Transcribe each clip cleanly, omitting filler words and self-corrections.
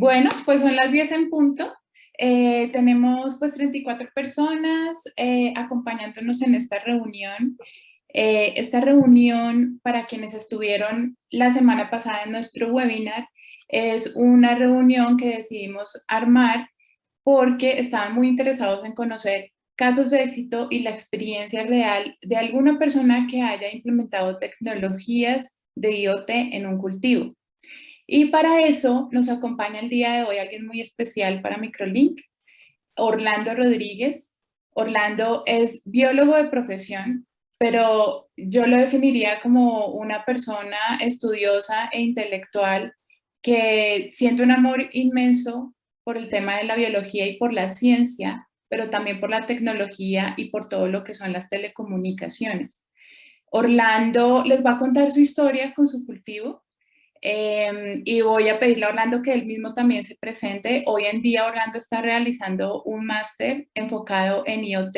Bueno, pues son las 10 en punto. Tenemos pues 34 personas acompañándonos en esta reunión. Esta reunión, para quienes estuvieron la semana pasada en nuestro webinar, es una reunión que decidimos armar porque estaban muy interesados en conocer casos de éxito y la experiencia real de alguna persona que haya implementado tecnologías de IoT en un cultivo. Y para eso nos acompaña el día de hoy alguien muy especial para Microlink, Orlando Rodríguez. Orlando es biólogo de profesión, pero yo lo definiría como una persona estudiosa e intelectual que siente un amor inmenso por el tema de la biología y por la ciencia, pero también por la tecnología y por todo lo que son las telecomunicaciones. Orlando les va a contar su historia con su cultivo, y voy a pedirle a Orlando que él mismo también se presente. Hoy en día Orlando está realizando un máster enfocado en IoT,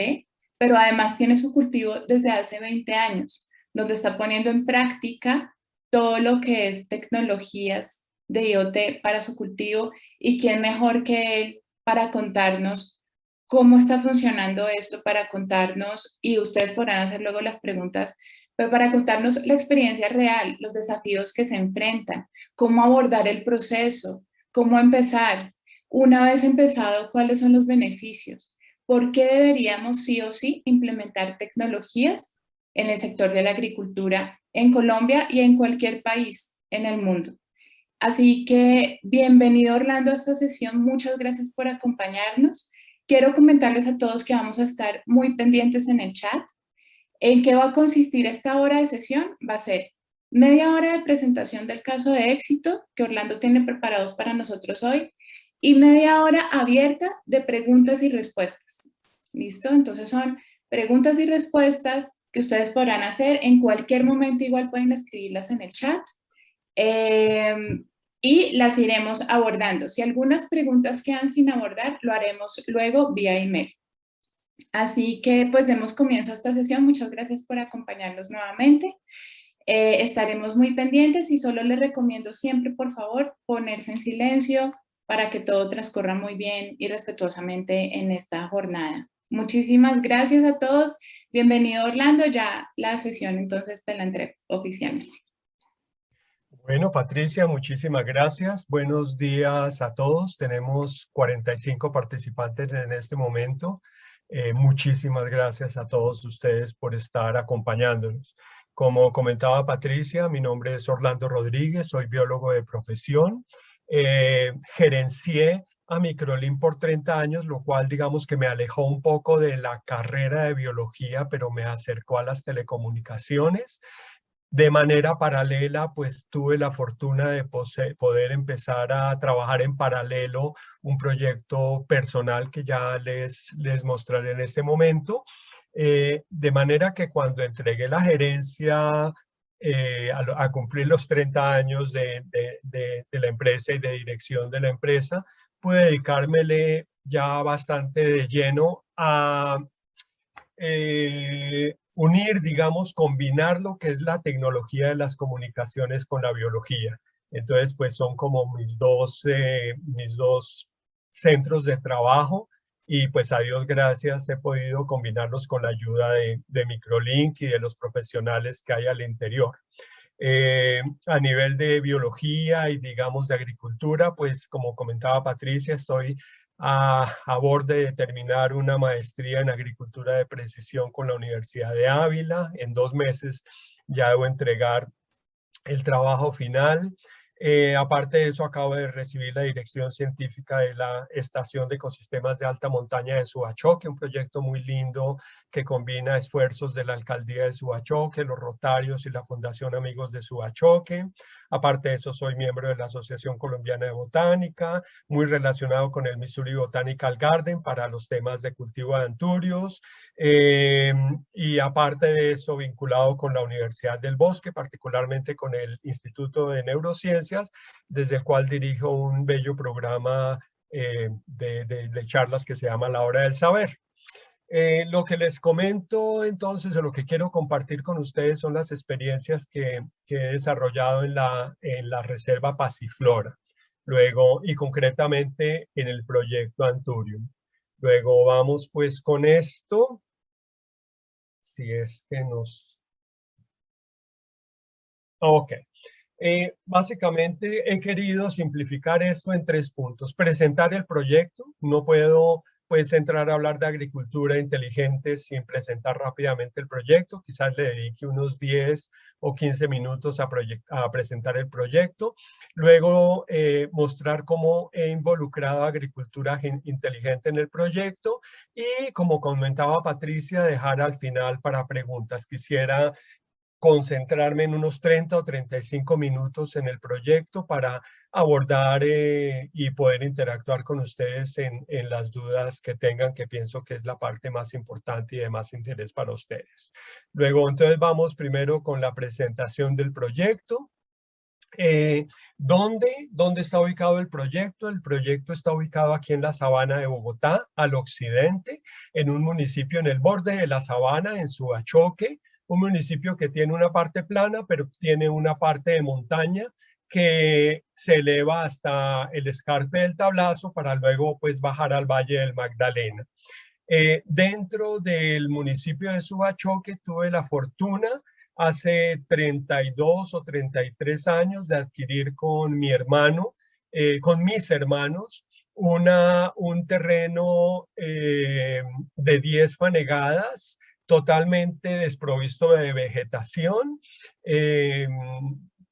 pero además tiene su cultivo desde hace 20 años, donde está poniendo en práctica todo lo que es tecnologías de IoT para su cultivo. Y quién mejor que él para contarnos cómo está funcionando esto, para contarnos, y ustedes podrán hacer luego las preguntas, pero para contarnos la experiencia real, los desafíos que se enfrentan, cómo abordar el proceso, cómo empezar. Una vez empezado, ¿cuáles son los beneficios? ¿Por qué deberíamos sí o sí implementar tecnologías en el sector de la agricultura en Colombia y en cualquier país en el mundo? Así que bienvenido Orlando a esta sesión, muchas gracias por acompañarnos. Quiero comentarles a todos que vamos a estar muy pendientes en el chat. ¿En qué va a consistir esta hora de sesión? Va a ser media hora de presentación del caso de éxito que Orlando tiene preparados para nosotros hoy y media hora abierta de preguntas y respuestas. ¿Listo? Entonces son preguntas y respuestas que ustedes podrán hacer en cualquier momento, igual pueden escribirlas en el chat, eh, y las iremos abordando. Si algunas preguntas quedan sin abordar, lo haremos luego vía email. Así que pues demos comienzo a esta sesión. Muchas gracias por acompañarnos nuevamente. Estaremos muy pendientes y solo les recomiendo siempre, por favor, ponerse en silencio para que todo transcurra muy bien y respetuosamente en esta jornada. Muchísimas gracias a todos. Bienvenido Orlando, ya la sesión entonces te la entrego oficialmente. Bueno, Patricia, muchísimas gracias. Buenos días a todos. Tenemos 45 participantes en este momento. Muchísimas gracias a todos ustedes por estar acompañándonos. Como comentaba Patricia, mi nombre es Orlando Rodríguez, soy biólogo de profesión. Gerencié a Microlink por 30 años, lo cual digamos que me alejó un poco de la carrera de biología, pero me acercó a las telecomunicaciones. De manera paralela, pues tuve la fortuna de poder empezar a trabajar en paralelo un proyecto personal que ya les mostraré en este momento. De manera que cuando entregué la gerencia a cumplir los 30 años de la empresa y de dirección de la empresa, pude dedicármele ya bastante de lleno a unir, digamos, combinar lo que es la tecnología de las comunicaciones con la biología. Entonces, pues son como mis dos centros de trabajo y pues a Dios gracias he podido combinarlos con la ayuda de Microlink y de los profesionales que hay al interior. A nivel de biología y digamos de agricultura, pues como comentaba Patricia, estoy a borde de terminar una maestría en agricultura de precisión con la Universidad de Ávila. En 2 meses ya debo entregar el trabajo final. Aparte de eso, acabo de recibir la dirección científica de la Estación de Ecosistemas de Alta Montaña de Suachoque, un proyecto muy lindo que combina esfuerzos de la Alcaldía de Suachoque, los Rotarios y la Fundación Amigos de Suachoque. Aparte de eso, soy miembro de la Asociación Colombiana de Botánica, muy relacionado con el Missouri Botanical Garden para los temas de cultivo de anturios. Y aparte de eso, vinculado con la Universidad del Bosque, particularmente con el Instituto de Neurociencias, desde el cual dirijo un bello programa de charlas que se llama La Hora del Saber. Lo que les comento entonces, o lo que quiero compartir con ustedes son las experiencias que he desarrollado en la Reserva Pasiflora. Luego, y concretamente en el proyecto Anturium. Luego vamos pues con esto, si es que nos... Ok. Básicamente he querido simplificar esto en 3 puntos. Presentar el proyecto. No puedo pues entrar a hablar de agricultura inteligente sin presentar rápidamente el proyecto. Quizás le dedique unos 10 o 15 minutos a presentar el proyecto. Luego mostrar cómo he involucrado agricultura inteligente en el proyecto y, como comentaba Patricia, dejar al final para preguntas. Quisiera concentrarme en unos 30 o 35 minutos en el proyecto para abordar y poder interactuar con ustedes en las dudas que tengan, que pienso que es la parte más importante y de más interés para ustedes. Luego, entonces, vamos primero con la presentación del proyecto. ¿Dónde está ubicado el proyecto? El proyecto está ubicado aquí en la Sabana de Bogotá, al occidente, en un municipio en el borde de la Sabana, en Suachoque, un municipio que tiene una parte plana, pero tiene una parte de montaña que se eleva hasta el Escarpe del Tablazo para luego pues bajar al Valle del Magdalena. Dentro del municipio de Suachoque tuve la fortuna hace 32 o 33 años de adquirir con mi hermano, con mis hermanos, un terreno de 10 fanegadas, totalmente desprovisto de vegetación,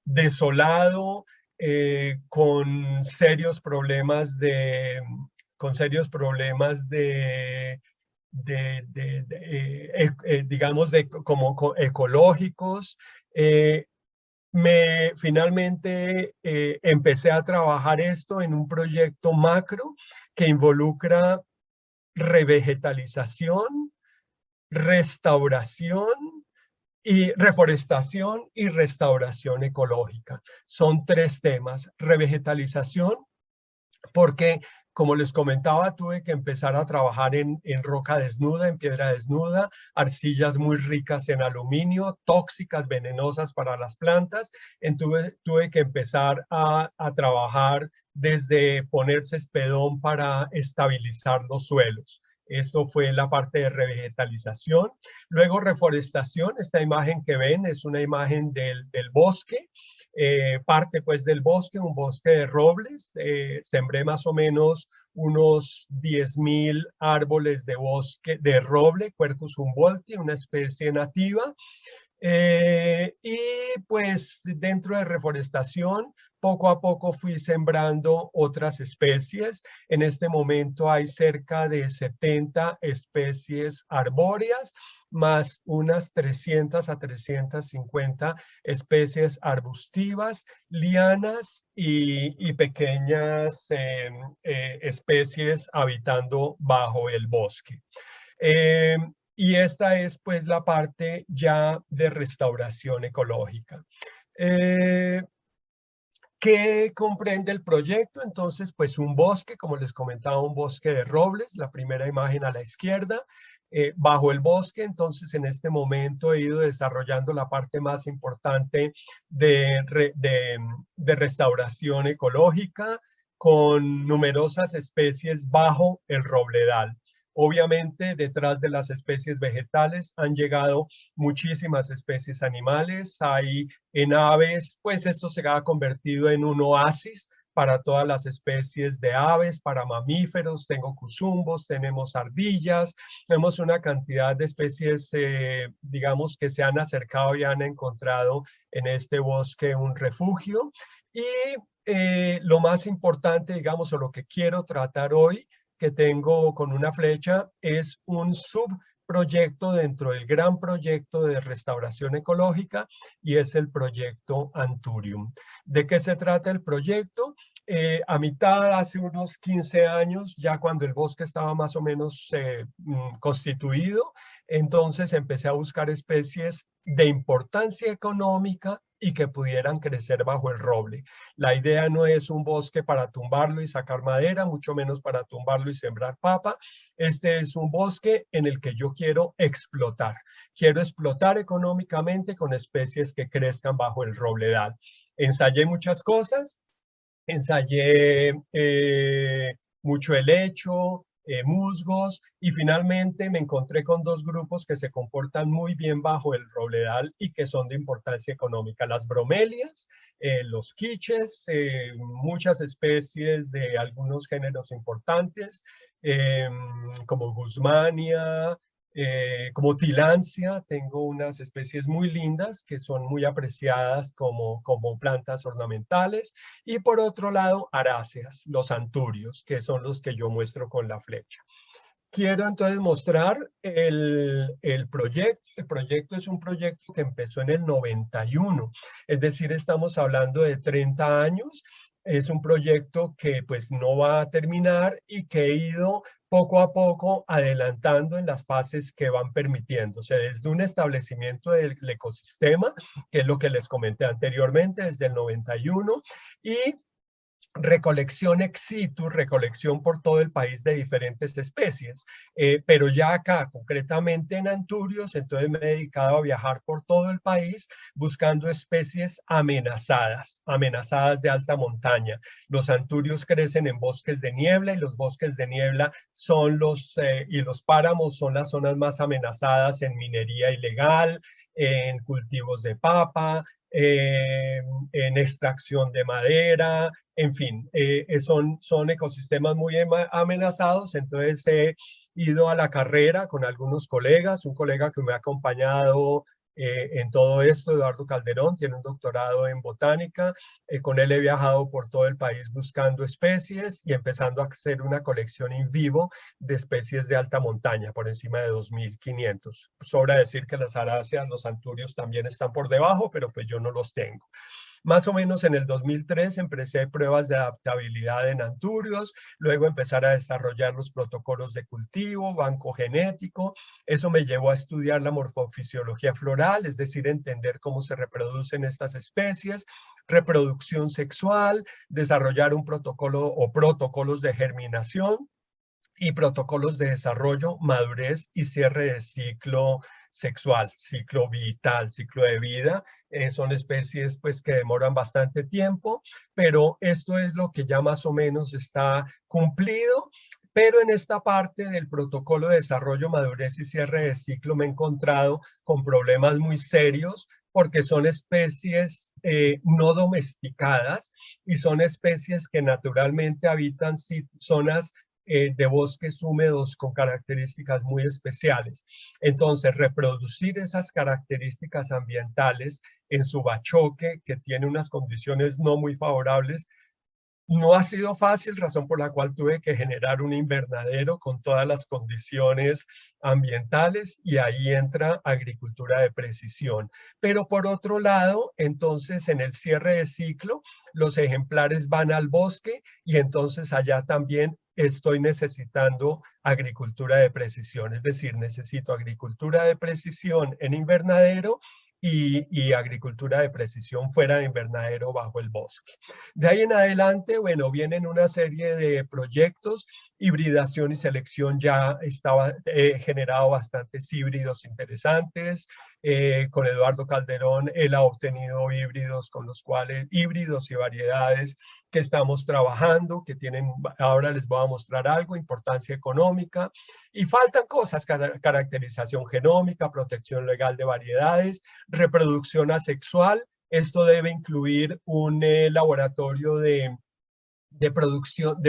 desolado, con serios problemas digamos, como ecológicos. Finalmente empecé a trabajar esto en un proyecto macro que involucra revegetalización, restauración y reforestación y restauración ecológica. Son 3 temas. Revegetalización, porque, como les comentaba, tuve que empezar a trabajar en roca desnuda, en piedra desnuda, arcillas muy ricas en aluminio, tóxicas, venenosas para las plantas. Tuve que empezar a trabajar desde poner cespedón para estabilizar los suelos. Esto fue la parte de revegetalización. Luego, reforestación. Esta imagen que ven es una imagen del bosque. Parte pues del bosque, un bosque de robles. Sembré más o menos unos 10.000 árboles de bosque de roble, Quercus humboldti, una especie nativa. Y pues dentro de reforestación, poco a poco fui sembrando otras especies. En este momento hay cerca de 70 especies arbóreas, más unas 300 a 350 especies arbustivas, lianas y pequeñas especies habitando bajo el bosque. Y esta es pues la parte ya de restauración ecológica. ¿Qué comprende el proyecto? Entonces, pues un bosque, como les comentaba, un bosque de robles, la primera imagen a la izquierda. Bajo el bosque, entonces en este momento he ido desarrollando la parte más importante de restauración ecológica con numerosas especies bajo el robledal. Obviamente, detrás de las especies vegetales han llegado muchísimas especies animales. Hay en aves, pues esto se ha convertido en un oasis para todas las especies de aves, para mamíferos. Tengo cuzumbos, tenemos ardillas, tenemos una cantidad de especies, digamos, que se han acercado y han encontrado en este bosque un refugio. Y lo más importante, digamos, o lo que quiero tratar hoy, que tengo con una flecha, es un subproyecto dentro del gran proyecto de restauración ecológica, y es el proyecto Anturium. ¿De qué se trata el proyecto? A mitad, hace unos 15 años, ya cuando el bosque estaba más o menos constituido, entonces empecé a buscar especies de importancia económica y que pudieran crecer bajo el roble. La idea no es un bosque para tumbarlo y sacar madera, mucho menos para tumbarlo y sembrar papa. Este es un bosque en el que yo quiero explotar. Quiero explotar económicamente con especies que crezcan bajo el robledal. Ensayé muchas cosas. ensayé mucho helecho, musgos, y finalmente me encontré con dos grupos que se comportan muy bien bajo el robledal y que son de importancia económica: las bromelias, los quiches, muchas especies de algunos géneros importantes, como Guzmania, como Tilancia. Tengo unas especies muy lindas que son muy apreciadas como plantas ornamentales. Y por otro lado, aráceas, los anturios, que son los que yo muestro con la flecha. Quiero entonces mostrar el proyecto. El proyecto es un proyecto que empezó en el 91, es decir, estamos hablando de 30 años. Es un proyecto que pues no va a terminar y que he ido poco a poco adelantando en las fases que van permitiéndose, desde un establecimiento del ecosistema, que es lo que les comenté anteriormente, desde el 91, y recolección ex situ, recolección por todo el país de diferentes especies. Pero ya acá, concretamente en Anturios, entonces me he dedicado a viajar por todo el país buscando especies amenazadas, amenazadas de alta montaña. Los anturios crecen en bosques de niebla, y los bosques de niebla son y los páramos son las zonas más amenazadas en minería ilegal, en cultivos de papa, en extracción de madera, en fin, son ecosistemas muy amenazados. Entonces he ido a la carrera con algunos colegas, un colega que me ha acompañado en todo esto, Eduardo Calderón, tiene un doctorado en botánica. Con él he viajado por todo el país buscando especies y empezando a hacer una colección in vivo de especies de alta montaña, por encima de 2.500. Sobra decir que las aráceas, los anturios también están por debajo, pero pues yo no los tengo. Más o menos en el 2003 empecé pruebas de adaptabilidad en anturios, luego empezar a desarrollar los protocolos de cultivo, banco genético. Eso me llevó a estudiar la morfofisiología floral, es decir, entender cómo se reproducen estas especies, reproducción sexual, desarrollar un protocolo o protocolos de germinación y protocolos de desarrollo, madurez y cierre de ciclo sexual, ciclo vital, ciclo de vida. Son especies pues que demoran bastante tiempo, pero esto es lo que ya más o menos está cumplido. Pero en esta parte del protocolo de desarrollo, madurez y cierre de ciclo me he encontrado con problemas muy serios, porque son especies no domesticadas, y son especies que naturalmente habitan zonas de bosques húmedos con características muy especiales. Entonces, reproducir esas características ambientales en Subachoque, que tiene unas condiciones no muy favorables, no ha sido fácil, razón por la cual tuve que generar un invernadero con todas las condiciones ambientales, y ahí entra agricultura de precisión. Pero por otro lado, entonces en el cierre de ciclo, los ejemplares van al bosque, y entonces allá también estoy necesitando agricultura de precisión, es decir, necesito agricultura de precisión en invernadero y agricultura de precisión fuera de invernadero bajo el bosque. De ahí en adelante, bueno, vienen una serie de proyectos, hibridación y selección. Ya estaba generado bastantes híbridos interesantes. Con Eduardo Calderón, él ha obtenido híbridos con los cuales, híbridos y variedades que estamos trabajando, que tienen, ahora les voy a mostrar algo, importancia económica. Y faltan cosas: caracterización genómica, protección legal de variedades, reproducción asexual. Esto debe incluir un laboratorio de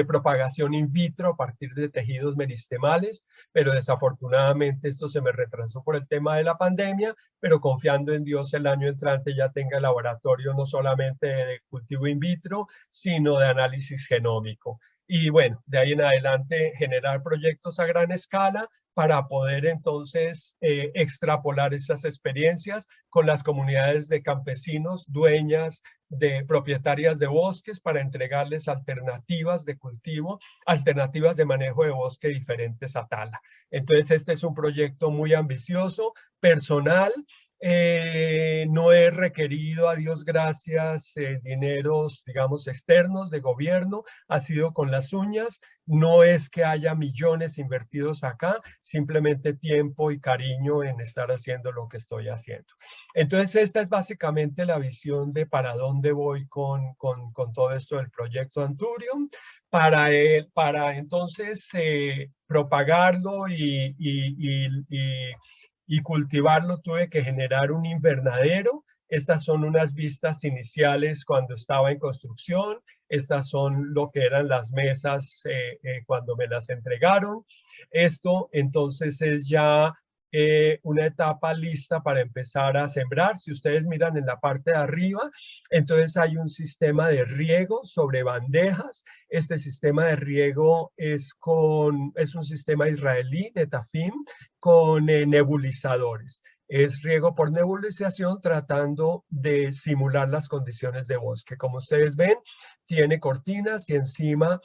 propagación in vitro a partir de tejidos meristemales, pero desafortunadamente esto se me retrasó por el tema de la pandemia, pero confiando en Dios el año entrante ya tenga el laboratorio no solamente de cultivo in vitro, sino de análisis genómico. Y bueno, de ahí en adelante generar proyectos a gran escala para poder entonces extrapolar esas experiencias con las comunidades de campesinos, dueñas, de propietarias de bosques, para entregarles alternativas de cultivo, alternativas de manejo de bosque diferentes a tala. Entonces este es un proyecto muy ambicioso, personal, No he requerido, a Dios gracias, dineros, digamos, externos de gobierno. Ha sido con las uñas. No es que haya millones invertidos acá, simplemente tiempo y cariño en estar haciendo lo que estoy haciendo. Entonces, esta es básicamente la visión de para dónde voy con todo esto del proyecto Anturium. Para entonces propagarlo y cultivarlo, tuve que generar un invernadero. Estas son unas vistas iniciales cuando estaba en construcción. Estas son lo que eran las mesas cuando me las entregaron. Esto entonces es ya una etapa lista para empezar a sembrar. Si ustedes miran en la parte de arriba, entonces hay un sistema de riego sobre bandejas. Este sistema de riego es un sistema israelí, Netafim, con nebulizadores. Es riego por nebulización tratando de simular las condiciones de bosque. Como ustedes ven, tiene cortinas y encima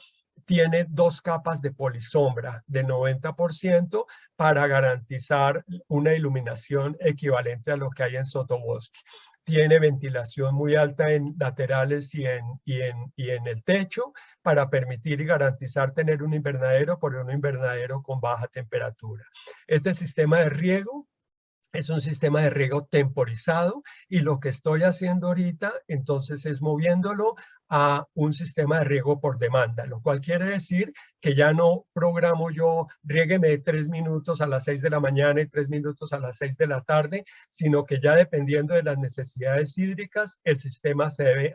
tiene 2 capas de polisombra del 90% para garantizar una iluminación equivalente a lo que hay en sotobosque. Tiene ventilación muy alta en laterales y en el techo para permitir y garantizar tener un invernadero, por un invernadero con baja temperatura. Este sistema de riego es un sistema de riego temporizado y lo que estoy haciendo ahorita entonces es moviéndolo a un sistema de riego por demanda, lo cual quiere decir que ya no programo yo riégueme 3 minutos a las 6 de la mañana y 3 minutos a las 6 de la tarde, sino que ya dependiendo de las necesidades hídricas, el sistema se debe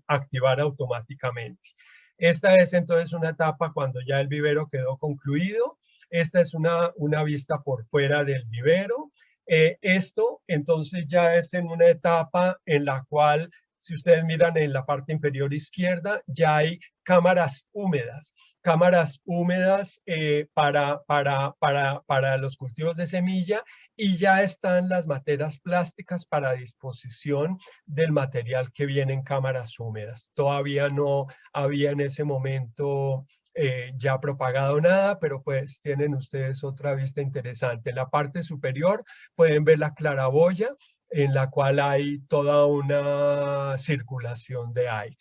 activar automáticamente. Esta es entonces una etapa cuando ya el vivero quedó concluido. Esta es una vista por fuera del vivero. Esto entonces ya es en una etapa en la cual, si ustedes miran en la parte inferior izquierda, ya hay cámaras húmedas para los cultivos de semilla, y ya están las materas plásticas para disposición del material que viene en cámaras húmedas. Todavía no había en ese momento ya propagado nada, pero pues tienen ustedes otra vista interesante. En la parte superior pueden ver la claraboya, en la cual hay toda una circulación de aire.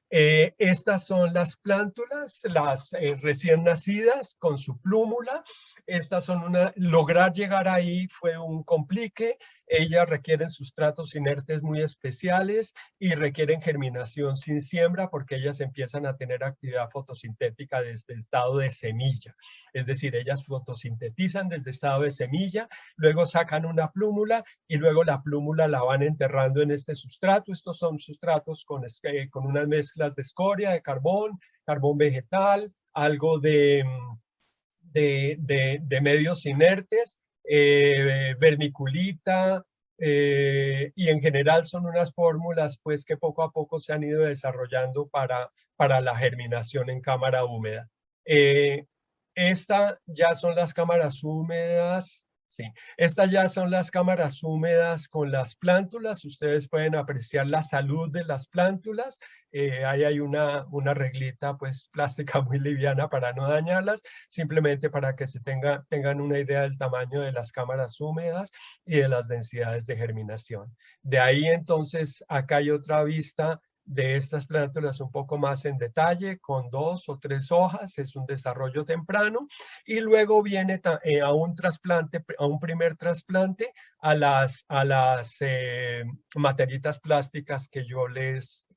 Estas son las plántulas, las recién nacidas con su plúmula. Estas son lograr llegar ahí fue un complique. Ellas requieren sustratos inertes muy especiales y requieren germinación sin siembra porque ellas empiezan a tener actividad fotosintética desde el estado de semilla. Es decir, ellas fotosintetizan desde el estado de semilla, luego sacan una plúmula y luego la plúmula la van enterrando en este sustrato. Estos son sustratos con unas mezclas de escoria, de carbón vegetal, algo de medios inertes, vermiculita, y en general son unas fórmulas pues que poco a poco se han ido desarrollando para la germinación en cámara húmeda. Esta ya son las cámaras húmedas. Sí, estas ya son las cámaras húmedas con las plántulas. Ustedes pueden apreciar la salud de las plántulas. Ahí hay una reglita pues plástica muy liviana para no dañarlas, simplemente para que tengan una idea del tamaño de las cámaras húmedas y de las densidades de germinación. De ahí entonces acá hay otra vista de estas plántulas un poco más en detalle, con 2 o 3 hojas, es un desarrollo temprano, y luego viene a un trasplante, a un primer trasplante a las materitas plásticas que yo les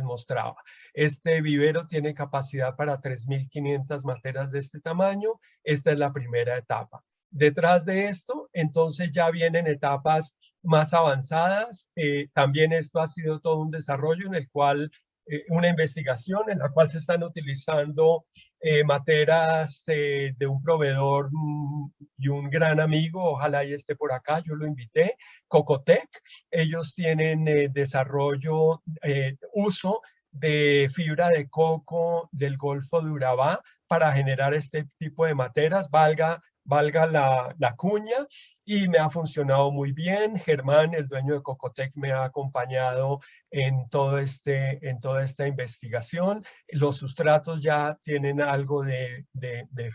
mostraba. Este vivero tiene capacidad para 3.500 materas de este tamaño. Esta es la primera etapa. Detrás de esto, entonces ya vienen etapas más avanzadas. También esto ha sido todo un desarrollo en el cual, una investigación en la cual se están utilizando materas de un proveedor y un gran amigo, ojalá y esté por acá, yo lo invité, Cocotec. Ellos tienen desarrollo, uso de fibra de coco del Golfo de Urabá para generar este tipo de materas. Valga valga la cuña, y me ha funcionado muy bien. Germán, el dueño de Cocotec, me ha acompañado en toda esta investigación. Los sustratos ya tienen algo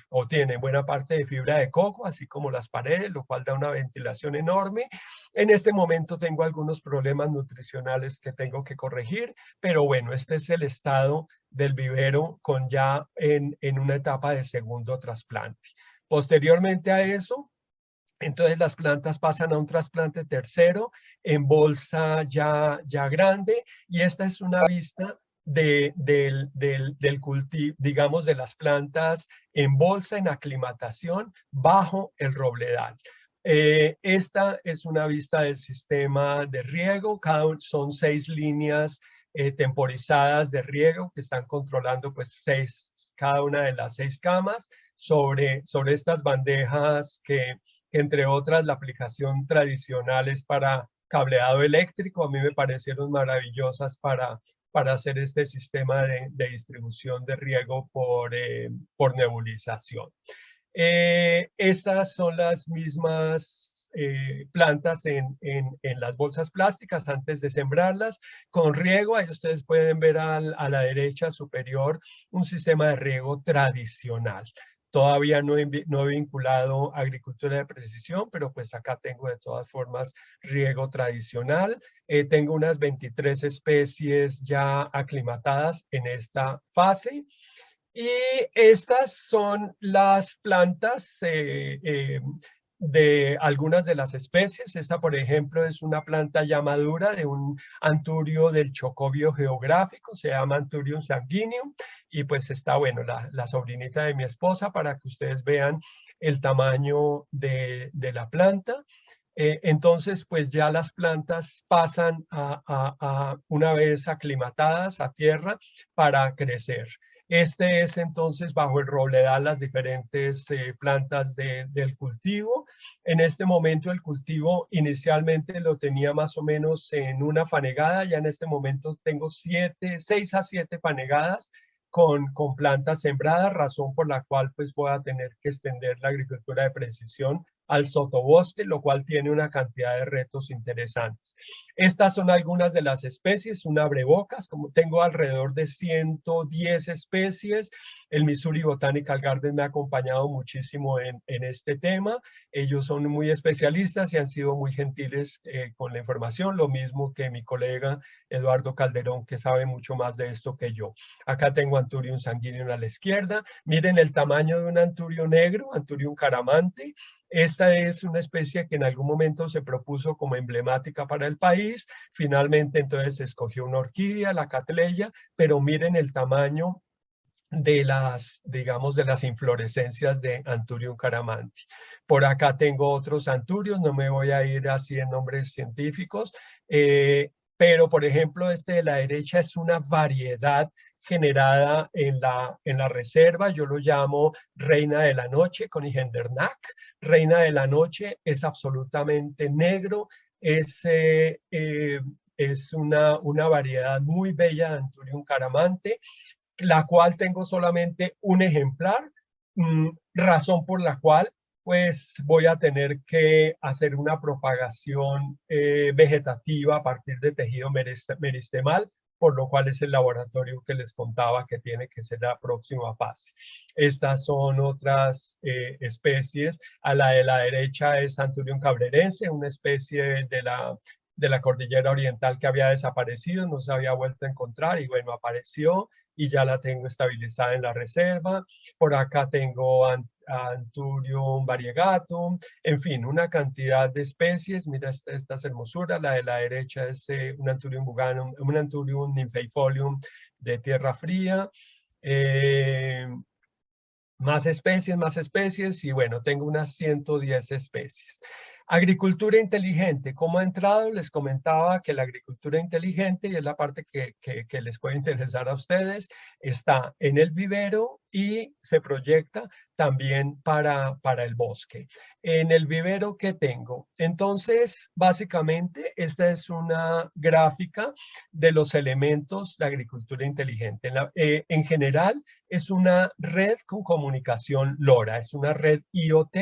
o tienen buena parte de fibra de coco, así como las paredes, lo cual da una ventilación enorme. En este momento tengo algunos problemas nutricionales que tengo que corregir, pero bueno, este es el estado del vivero con ya en una etapa de segundo trasplante. Posteriormente a eso, entonces las plantas pasan a un trasplante tercero en bolsa ya grande, y esta es una vista del cultivo, digamos, de las plantas en bolsa, en aclimatación, bajo el robledal. Esta es una vista del sistema de riego. Son 6 líneas temporizadas de riego que están controlando pues cada una de las 6 camas sobre estas bandejas que entre otras la aplicación tradicional es para cableado eléctrico. A mí me parecieron maravillosas para hacer este sistema de distribución de riego por nebulización. Estas son las mismas plantas en las bolsas plásticas antes de sembrarlas con riego. Ahí ustedes pueden ver a la derecha superior un sistema de riego tradicional. Todavía no he vinculado agricultura de precisión, pero pues acá tengo de todas formas riego tradicional. Tengo unas 23 especies ya aclimatadas en esta fase. Y estas son las plantas de algunas de las especies. Esta, por ejemplo, es una planta ya madura de un anturio del Chocó biogeográfico, se llama Anthurium sanguineum, y pues está, bueno, la sobrinita de mi esposa, para que ustedes vean el tamaño de la planta. Entonces, pues ya las plantas pasan una vez aclimatadas a tierra para crecer. Este es entonces bajo el robledal las diferentes plantas del cultivo. En este momento el cultivo inicialmente lo tenía más o menos en una fanegada. Ya en este momento tengo 6 a 7 fanegadas con plantas sembradas, razón por la cual pues voy a tener que extender la agricultura de precisión al sotobosque, lo cual tiene una cantidad de retos interesantes. Estas son algunas de las especies. Un abrebocas, como tengo alrededor de 110 especies. El Missouri Botanical Garden me ha acompañado muchísimo en este tema. Ellos son muy especialistas y han sido muy gentiles con la información, lo mismo que mi colega Eduardo Calderón, que sabe mucho más de esto que yo. Acá tengo Anthurium sanguineum a la izquierda. Miren el tamaño de un anturio negro, Anthurium caramante. Esta es una especie que en algún momento se propuso como emblemática para el país. Finalmente, entonces, se escogió una orquídea, la catleya, pero miren el tamaño de digamos, de las inflorescencias de Anthurium caramante. Por acá tengo otros anturios, no me voy a ir así en nombres científicos, pero, por ejemplo, este de la derecha es una variedad generada en la reserva. Yo lo llamo Reina de la Noche, con Higendernack. Reina de la Noche es absolutamente negro, es una variedad muy bella de Anthurium caramante, la cual tengo solamente un ejemplar, razón por la cual pues voy a tener que hacer una propagación vegetativa a partir de tejido meristemal, por lo cual es el laboratorio que les contaba que tiene que ser la próxima fase. Estas son otras especies. A la de la derecha es Anthurium cabrerense, una especie de la cordillera oriental que había desaparecido, no se había vuelto a encontrar, y bueno, apareció y ya la tengo estabilizada en la reserva. Por acá tengo Anthurium variegatum, en fin, una cantidad de especies. Mira estas hermosuras. La de la derecha es un Anthurium buganum, un Anthurium nymphaeifolium de tierra fría. Más especies, y bueno, tengo unas 110 especies. Agricultura inteligente. ¿Cómo ha entrado? Les comentaba que la agricultura inteligente, y es la parte que les puede interesar a ustedes, está en el vivero y se proyecta también para el bosque. En el vivero, ¿qué tengo? Entonces, básicamente, esta es una gráfica de los elementos de agricultura inteligente. En general, es una red con comunicación LoRa, es una red IoT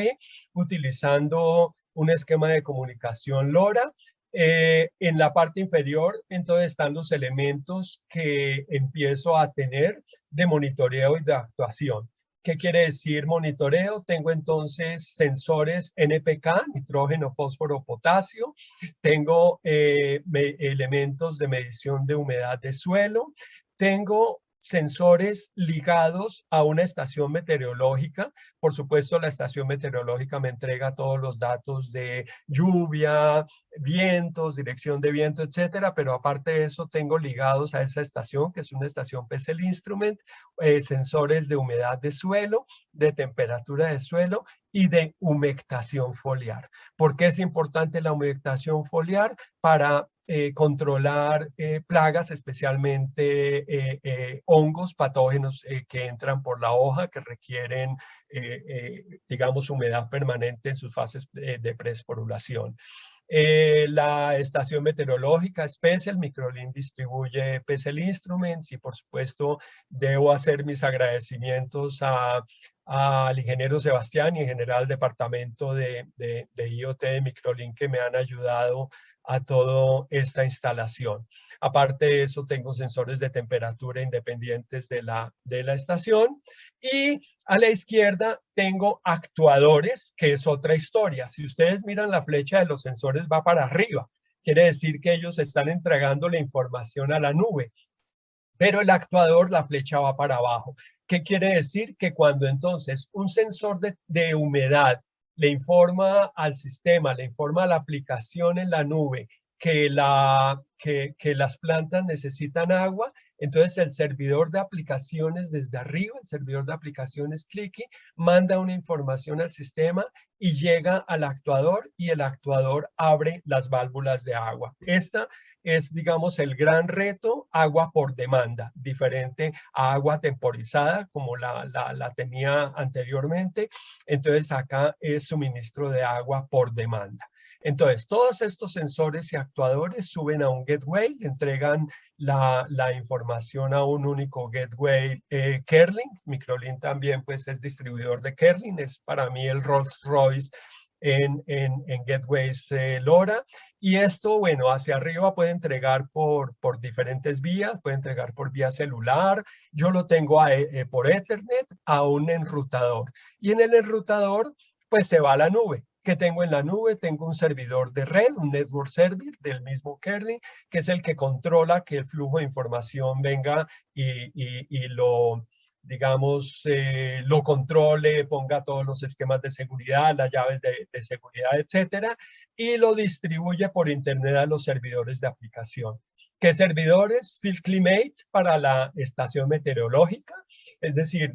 utilizando un esquema de comunicación LoRa. En la parte inferior, entonces, están los elementos que empiezo a tener de monitoreo y de actuación. ¿Qué quiere decir monitoreo? Tengo entonces sensores NPK, nitrógeno, fósforo, potasio. Tengo elementos de medición de humedad de suelo. Tengo sensores ligados a una estación meteorológica. Por supuesto, la estación meteorológica me entrega todos los datos de lluvia, vientos, dirección de viento, etcétera, pero aparte de eso tengo ligados a esa estación, que es una estación PCL Instrument, sensores de humedad de suelo, de temperatura de suelo y de humectación foliar. ¿Por qué es importante la humectación foliar? Para controlar plagas, especialmente hongos patógenos que entran por la hoja, que requieren, digamos, humedad permanente en sus fases de preesporulación. La estación meteorológica Special, Microlin distribuye PCL Instruments, y por supuesto debo hacer mis agradecimientos al ingeniero Sebastián y en general al departamento de IoT de Microlin, que me han ayudado a toda esta instalación. Aparte de eso, tengo sensores de temperatura independientes de la estación. Y a la izquierda tengo actuadores, que es otra historia. Si ustedes miran, la flecha de los sensores va para arriba. Quiere decir que ellos están entregando la información a la nube. Pero el actuador, la flecha va para abajo. ¿Qué quiere decir? Que cuando entonces un sensor de humedad le informa al sistema, le informa a la aplicación en la nube que las plantas necesitan agua, entonces el servidor de aplicaciones desde arriba, el servidor de aplicaciones Clicky, manda una información al sistema y llega al actuador, y el actuador abre las válvulas de agua. Esta es, digamos, el gran reto, agua por demanda, diferente a agua temporizada como la tenía anteriormente. Entonces acá es suministro de agua por demanda. Entonces, todos estos sensores y actuadores suben a un gateway, entregan la información a un único gateway Kerling. Microlin también pues es distribuidor de Kerling, es para mí el Rolls Royce en gateways LoRa. Y esto, bueno, hacia arriba puede entregar por diferentes vías, puede entregar por vía celular. Yo lo tengo por Ethernet a un enrutador. Y en el enrutador, pues se va a la nube. ¿Qué tengo en la nube? Tengo un servidor de red, un network server del mismo Kerling, que es el que controla que el flujo de información venga y lo, digamos, lo controle, ponga todos los esquemas de seguridad, las llaves de seguridad, etcétera, y lo distribuye por internet a los servidores de aplicación. ¿Qué servidores? FieldClimate para la estación meteorológica, es decir,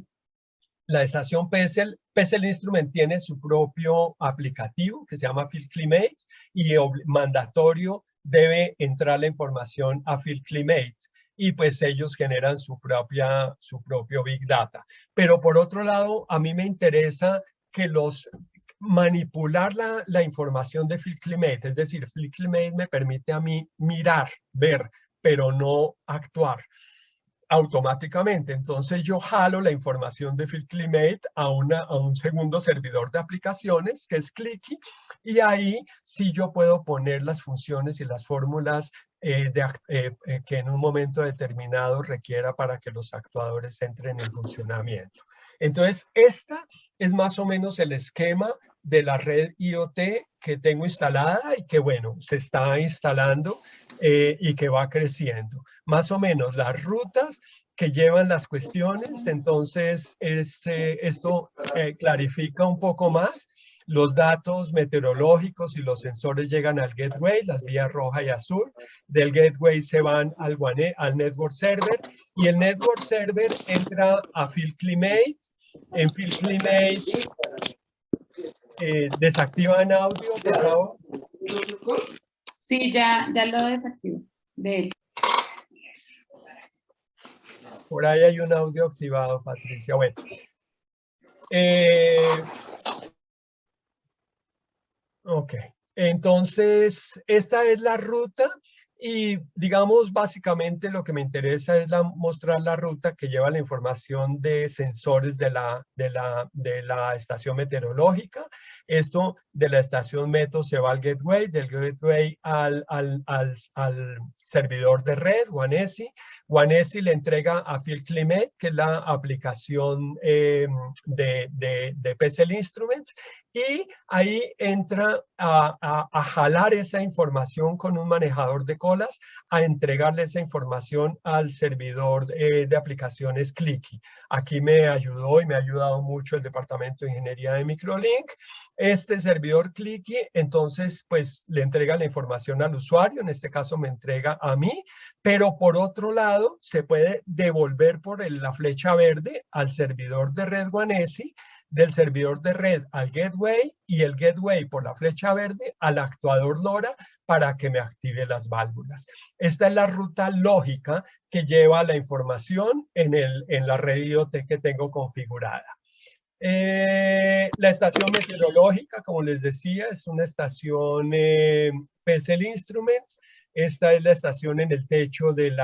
la estación PCL Instrument tiene su propio aplicativo que se llama FieldClimate, y mandatorio debe entrar la información a FieldClimate, y pues ellos generan su propio Big Data. Pero por otro lado, a mí me interesa que manipular la información de FieldClimate, es decir, FieldClimate me permite a mí mirar, ver, pero no actuar automáticamente. Entonces yo jalo la información de FieldClimate a un segundo servidor de aplicaciones, que es Clicky, y ahí sí yo puedo poner las funciones y las fórmulas que en un momento determinado requiera para que los actuadores entren en funcionamiento. Entonces, esta es más o menos el esquema de la red IoT que tengo instalada y que, bueno, se está instalando y que va creciendo. Más o menos las rutas que llevan las cuestiones. Entonces, esto clarifica un poco más. Los datos meteorológicos y los sensores llegan al gateway, las vías roja y azul. Del gateway se van al network server, y el network server entra a FieldClimate. En FieldClimate Desactivan audio, por favor. Sí, ya lo desactivo de él. Por ahí hay un audio activado, Patricia. Bueno. Ok. Entonces, esta es la ruta y digamos básicamente lo que me interesa es mostrar la ruta que lleva la información de sensores de la estación meteorológica. Esto de la estación Meto se va al gateway, del gateway al servidor de red, WANESI. WANESI le entrega a FieldClimate, que es la aplicación de PCL Instruments, y ahí entra a jalar esa información con un manejador de colas, a entregarle esa información al servidor de aplicaciones Clicky. Aquí me ayudó y me ha ayudado mucho el Departamento de Ingeniería de Microlink. Este servidor Clicky, entonces, pues le entrega la información al usuario, en este caso me entrega a mí, pero por otro lado, se puede devolver por la flecha verde al servidor de red WANESI, del servidor de red al gateway y el gateway por la flecha verde al actuador LoRa para que me active las válvulas. Esta es la ruta lógica que lleva la información en la red IoT que tengo configurada. La estación meteorológica, como les decía, es una estación PCL Instruments. Esta es la estación en el techo del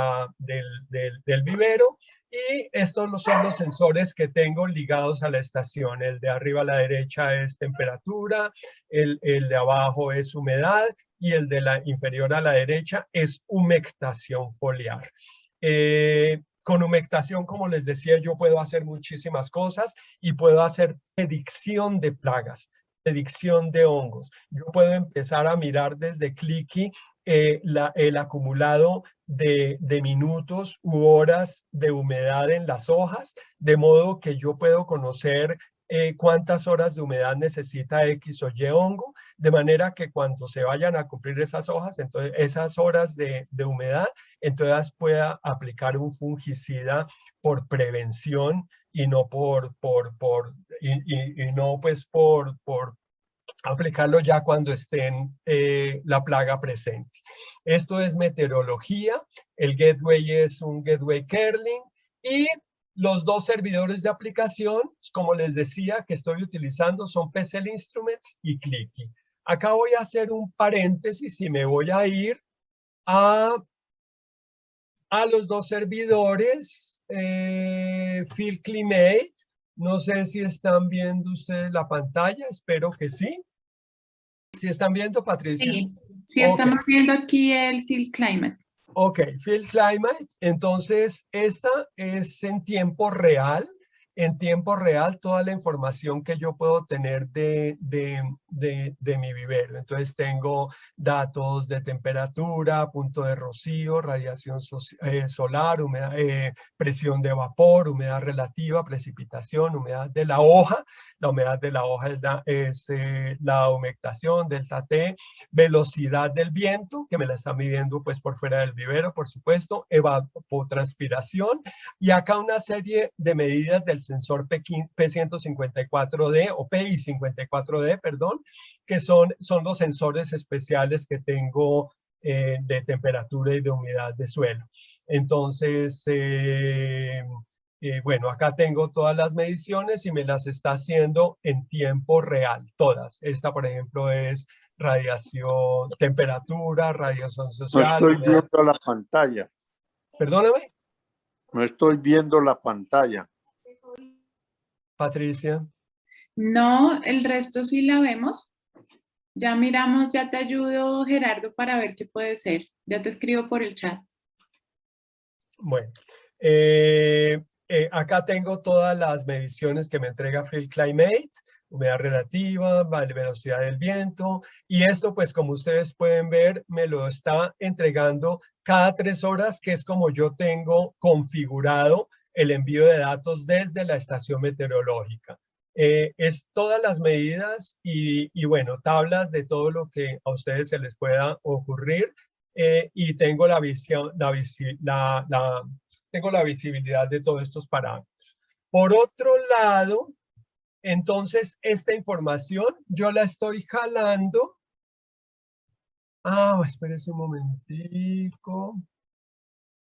vivero. Y estos son los sensores que tengo ligados a la estación. El de arriba a la derecha es temperatura, el de abajo es humedad y el de la inferior a la derecha es humectación foliar. Con humectación, como les decía, yo puedo hacer muchísimas cosas y puedo hacer predicción de plagas, predicción de hongos. Yo puedo empezar a mirar desde Clicky el acumulado de minutos u horas de humedad en las hojas, de modo que yo puedo conocer cuántas horas de humedad necesita X o Y hongo, de manera que cuando se vayan a cumplir esas hojas, entonces esas horas de humedad, entonces pueda aplicar un fungicida por prevención y no no pues por aplicarlo ya cuando estén la plaga presente. Esto es meteorología, el gateway es un gateway Kerling y los dos servidores de aplicación, como les decía, que estoy utilizando son PCL Instruments y Clicky. Acá voy a hacer un paréntesis y me voy a ir a los dos servidores, FieldClimate. No sé si están viendo ustedes la pantalla, espero que sí. ¿Sí están viendo, Patricia? Sí, estamos viendo aquí el FieldClimate. Ok, FieldClimate. Entonces, esta es en tiempo real. En tiempo real toda la información que yo puedo tener de mi vivero. Entonces tengo datos de temperatura, punto de rocío, radiación solar, humedad, presión de vapor, humedad relativa, precipitación, humedad de la hoja. La humedad de la hoja es la humectación, delta T, velocidad del viento, que me la está midiendo pues por fuera del vivero, por supuesto, evapotranspiración, y acá una serie de medidas del sensor P154D o PI54D, perdón, que son los sensores especiales que tengo de temperatura y de humedad de suelo. Entonces, bueno, acá tengo todas las mediciones y me las está haciendo en tiempo real, todas. Esta, por ejemplo, es radiación, temperatura, radiación social. No estoy viendo la pantalla. Perdóname. No estoy viendo la pantalla. Patricia. No, el resto sí la vemos. Ya miramos, ya te ayudo, Gerardo, para ver qué puede ser. Ya te escribo por el chat. Bueno, acá tengo todas las mediciones que me entrega FieldClimate, humedad relativa, velocidad del viento, y esto pues como ustedes pueden ver me lo está entregando cada 3 horas, que es como yo tengo configurado el envío de datos desde la estación meteorológica. Es todas las medidas y bueno, tablas de todo lo que a ustedes se les pueda ocurrir. Y tengo tengo la visibilidad de todos estos parámetros. Por otro lado, Entonces, esta información yo la estoy jalando. Espérese un momentico.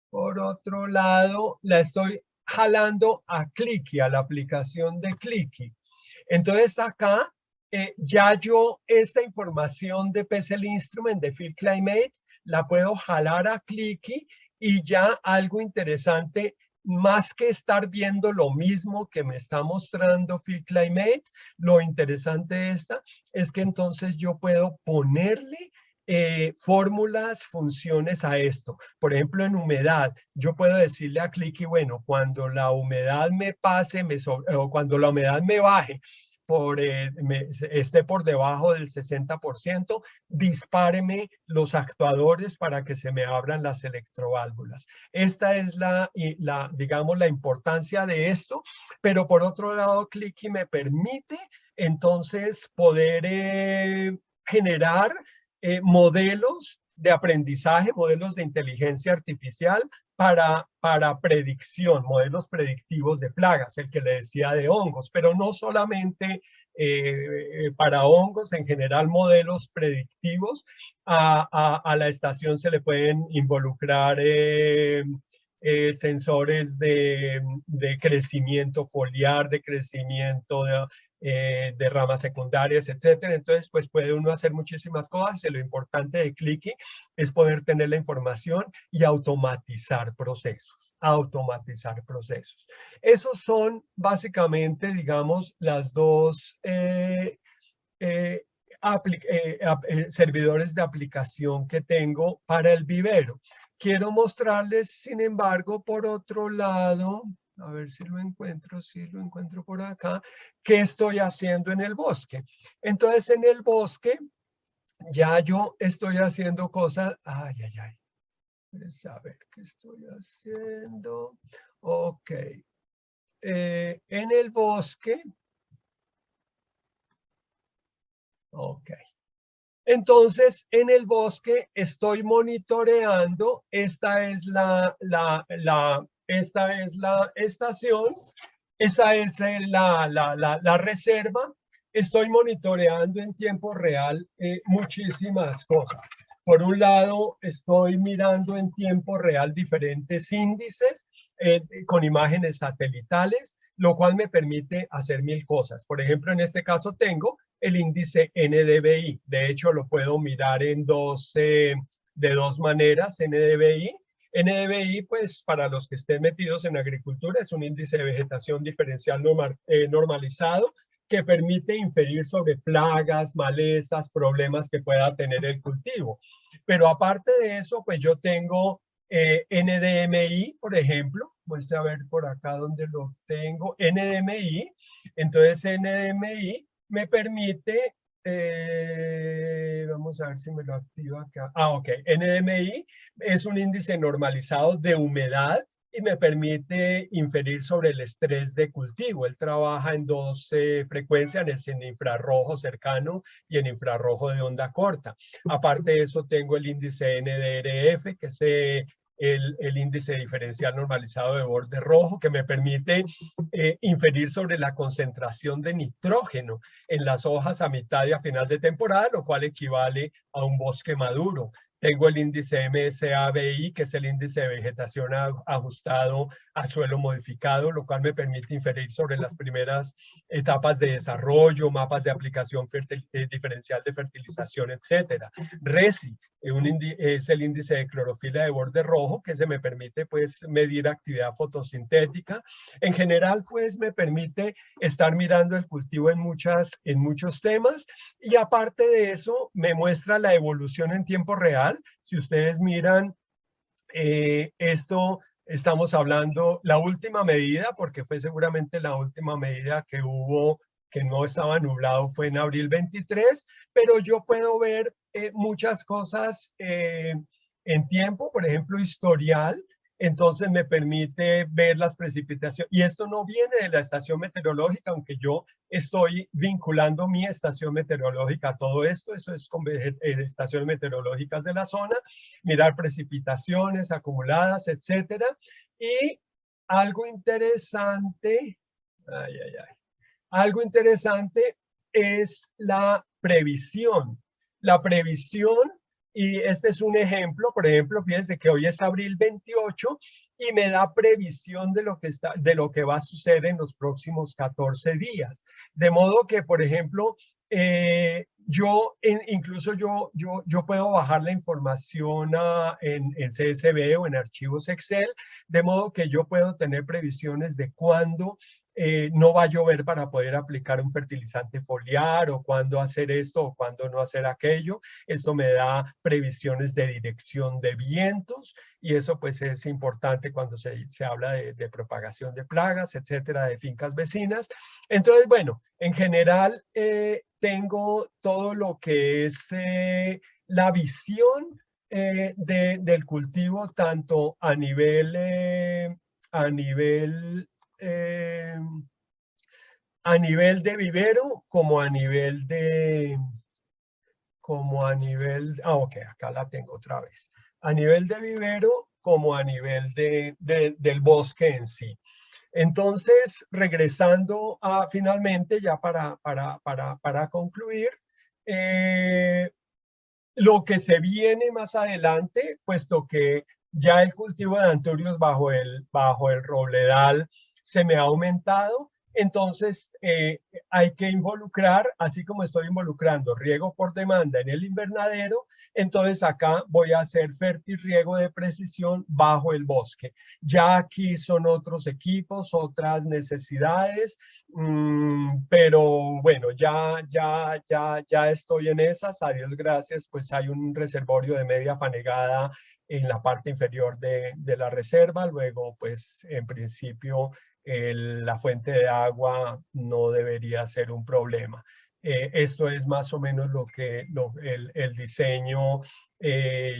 Por otro lado, la estoy jalando a Clicky, a la aplicación de Clicky. Entonces acá ya yo esta información de PCL Instrument, de Field Climate, la puedo jalar a Clicky y ya algo interesante, más que estar viendo lo mismo que me está mostrando Field Climate, lo interesante de esta es que entonces yo puedo ponerle fórmulas, funciones a esto. Por ejemplo, en humedad, yo puedo decirle a Clicky, bueno, cuando la humedad me pase, o cuando la humedad me baje, esté por debajo del 60%, dispáreme los actuadores para que se me abran las electroválvulas. Esta es digamos, la importancia de esto, pero por otro lado, Clicky me permite entonces poder generar modelos de aprendizaje, modelos de inteligencia artificial para predicción, modelos predictivos de plagas, el que le decía de hongos, pero no solamente para hongos, en general modelos predictivos. A la estación se le pueden involucrar sensores de crecimiento foliar, de crecimiento de ramas secundarias, etcétera. Entonces, pues puede uno hacer muchísimas cosas y lo importante de Clicky es poder tener la información y automatizar procesos. Esos son básicamente, digamos, las dos servidores de aplicación que tengo para el vivero. Quiero mostrarles, sin embargo, por otro lado, a ver si lo encuentro por acá, qué estoy haciendo en el bosque. Entonces, en el bosque, ya yo estoy haciendo cosas, a ver qué estoy haciendo. Ok. En el bosque, ok. Entonces, en el bosque estoy monitoreando, esta es la estación, esta es la reserva. Estoy monitoreando en tiempo real muchísimas cosas. Por un lado, estoy mirando en tiempo real diferentes índices con imágenes satelitales, lo cual me permite hacer 1000 cosas. Por ejemplo, en este caso tengo el índice NDVI. De hecho, lo puedo mirar de dos maneras, NDVI. NDVI, pues, para los que estén metidos en agricultura, es un índice de vegetación diferencial normalizado que permite inferir sobre plagas, malezas, problemas que pueda tener el cultivo. Pero aparte de eso, pues yo tengo NDMI, por ejemplo. Muestre a ver por acá donde lo tengo. NDMI. Entonces, NDMI me permite, vamos a ver si me lo activa acá. Ok. NDMI es un índice normalizado de humedad y me permite inferir sobre el estrés de cultivo. Él trabaja en dos frecuencias, en infrarrojo cercano y en infrarrojo de onda corta. Aparte de eso, tengo el índice NDRF, que es el índice diferencial normalizado de borde rojo, que me permite inferir sobre la concentración de nitrógeno en las hojas a mitad y a final de temporada, lo cual equivale a un bosque maduro. Tengo el índice MSABI, que es el índice de vegetación ajustado a suelo modificado, lo cual me permite inferir sobre las primeras etapas de desarrollo, mapas de aplicación diferencial de fertilización, etcétera. RESI es el índice de clorofila de borde rojo, que se me permite, pues, medir actividad fotosintética. En general, pues, me permite estar mirando el cultivo en muchos temas, y aparte de eso, me muestra la evolución en tiempo real. Si ustedes miran esto, estamos hablando, la última medida, porque fue seguramente la última medida que hubo, que no estaba nublado, fue en abril 23, pero yo puedo ver muchas cosas en tiempo, por ejemplo, historial. Entonces me permite ver las precipitaciones. Y esto no viene de la estación meteorológica, aunque yo estoy vinculando mi estación meteorológica a todo esto. Eso es con estaciones meteorológicas de la zona. Mirar precipitaciones acumuladas, etcétera. Y algo interesante, algo interesante es la previsión. La previsión, y este es un ejemplo, por ejemplo, fíjense que hoy es abril 28 y me da previsión de lo que va a suceder en los próximos 14 días. De modo que, por ejemplo, incluso yo puedo bajar la información en CSV o en archivos Excel, de modo que yo puedo tener previsiones de cuándo no va a llover para poder aplicar un fertilizante foliar, o cuándo hacer esto o cuándo no hacer aquello. Esto me da previsiones de dirección de vientos, y eso pues es importante cuando se habla de propagación de plagas, etcétera, de fincas vecinas. Entonces, bueno, en general tengo todo lo que es la visión del cultivo, tanto a nivel eh, a nivel de vivero como a nivel ok, acá la tengo otra vez. A nivel de vivero como a nivel del bosque en sí. Entonces, regresando a finalmente, ya para concluir, lo que se viene más adelante, puesto que ya el cultivo de Anthurius bajo el robledal se me ha aumentado, entonces hay que involucrar, así como estoy involucrando riego por demanda en el invernadero, entonces acá voy a hacer fertirriego de precisión bajo el bosque. Ya aquí son otros equipos, otras necesidades, pero bueno, ya estoy en esas. A Dios gracias, pues hay un reservorio de media fanegada en la parte inferior de la reserva. Luego, pues en principio, la fuente de agua no debería ser un problema. Esto es más o menos el diseño.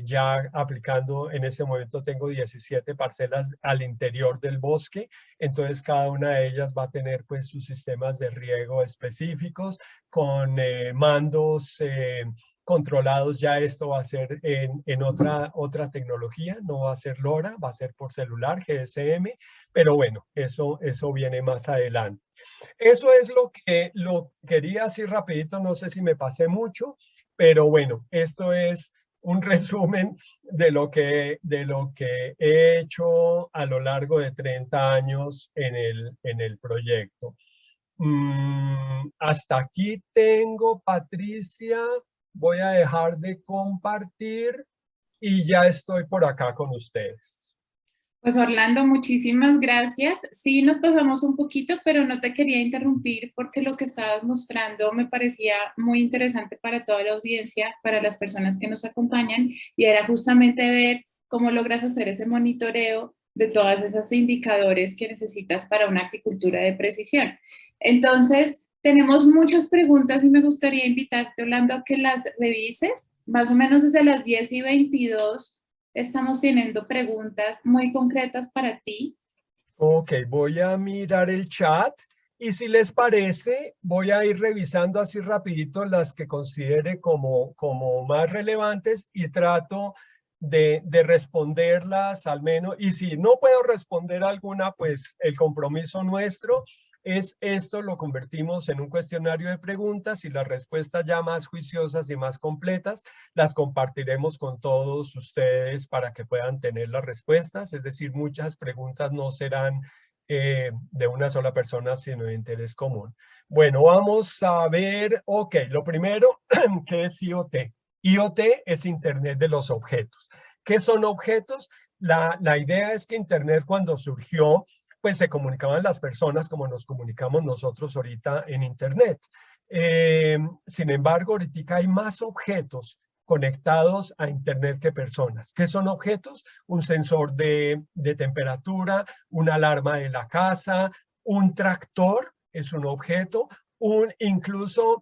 Ya aplicando, en ese momento tengo 17 parcelas al interior del bosque, entonces cada una de ellas va a tener pues sus sistemas de riego específicos con mandos controlados. Ya esto va a ser en otra tecnología, no va a ser LoRa, va a ser por celular, GSM, pero bueno, eso viene más adelante. Eso es lo que quería así rapidito, no sé si me pasé mucho, pero bueno, esto es un resumen de lo que he hecho a lo largo de 30 años en el proyecto. Hasta aquí tengo, Patricia. Voy a dejar de compartir y ya estoy por acá con ustedes. Pues Orlando, muchísimas gracias. Sí, nos pasamos un poquito, pero no te quería interrumpir porque lo que estabas mostrando me parecía muy interesante para toda la audiencia, para las personas que nos acompañan, y era justamente ver cómo logras hacer ese monitoreo de todas esas indicadores que necesitas para una agricultura de precisión. Entonces, tenemos muchas preguntas y me gustaría invitarte, Orlando, a que las revises, más o menos desde las 10:22. Estamos teniendo preguntas muy concretas para ti. Ok, voy a mirar el chat y si les parece, voy a ir revisando así rapidito las que considere como más relevantes, y trato de responderlas al menos. Y si no puedo responder alguna, pues el compromiso nuestro es esto: lo convertimos en un cuestionario de preguntas, y las respuestas ya más juiciosas y más completas las compartiremos con todos ustedes para que puedan tener las respuestas. Es decir, muchas preguntas no serán de una sola persona, sino de interés común. Bueno, vamos a ver. Ok, lo primero, ¿qué es IoT? IoT es Internet de los objetos. ¿Qué son objetos? La idea es que Internet, cuando surgió, pues se comunicaban las personas como nos comunicamos nosotros ahorita en Internet. Sin embargo, ahorita hay más objetos conectados a Internet que personas. ¿Qué son objetos? Un sensor de temperatura, una alarma de la casa, un tractor es un objeto, incluso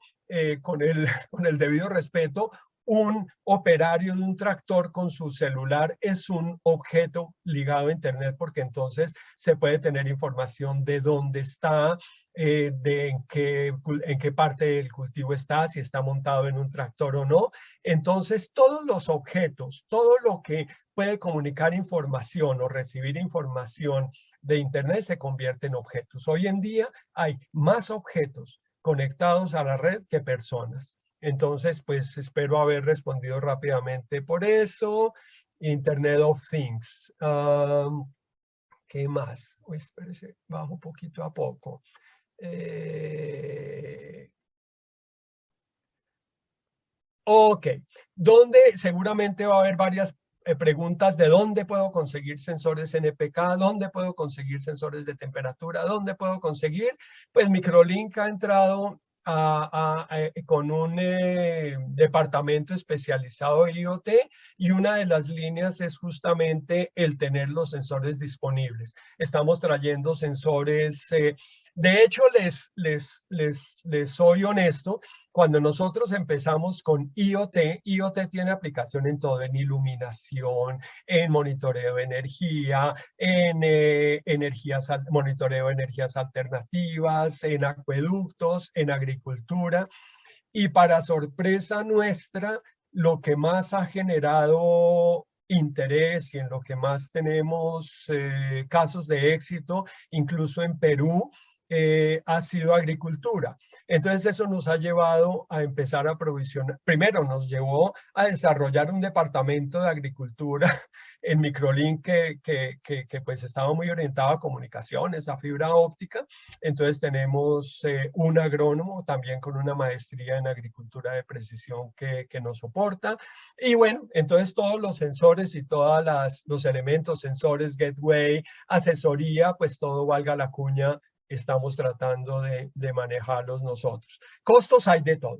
con el debido respeto, un operario de un tractor con su celular es un objeto ligado a Internet, porque entonces se puede tener información de dónde está, de en qué parte del cultivo está, si está montado en un tractor o no. Entonces, todos los objetos, todo lo que puede comunicar información o recibir información de Internet se convierte en objetos. Hoy en día hay más objetos conectados a la red que personas. Entonces, pues espero haber respondido rápidamente por eso. Internet of Things. ¿Qué más? Uy, espérese, bajo poquito a poco. Ok, ¿dónde? Seguramente va a haber varias preguntas de dónde puedo conseguir sensores NPK, dónde puedo conseguir sensores de temperatura, dónde puedo conseguir. Pues Microlink ha entrado con un departamento especializado de IoT, y una de las líneas es justamente el tener los sensores disponibles. Estamos trayendo sensores, de hecho les soy honesto, cuando nosotros empezamos con IoT, IoT tiene aplicación en todo, en iluminación, en monitoreo de energía, en monitoreo de energías alternativas, en acueductos, en agricultura. Y para sorpresa nuestra, lo que más ha generado interés y en lo que más tenemos casos de éxito, incluso en Perú, ha sido agricultura. Entonces eso nos ha llevado a empezar a provisionar, primero nos llevó a desarrollar un departamento de agricultura en Microlink que pues estaba muy orientado a comunicaciones, a fibra óptica. Entonces tenemos un agrónomo también con una maestría en agricultura de precisión que nos soporta. Y bueno, entonces todos los sensores y todos los elementos, sensores, gateway, asesoría, pues todo, valga la cuña, estamos tratando de manejarlos nosotros. Costos hay de todo.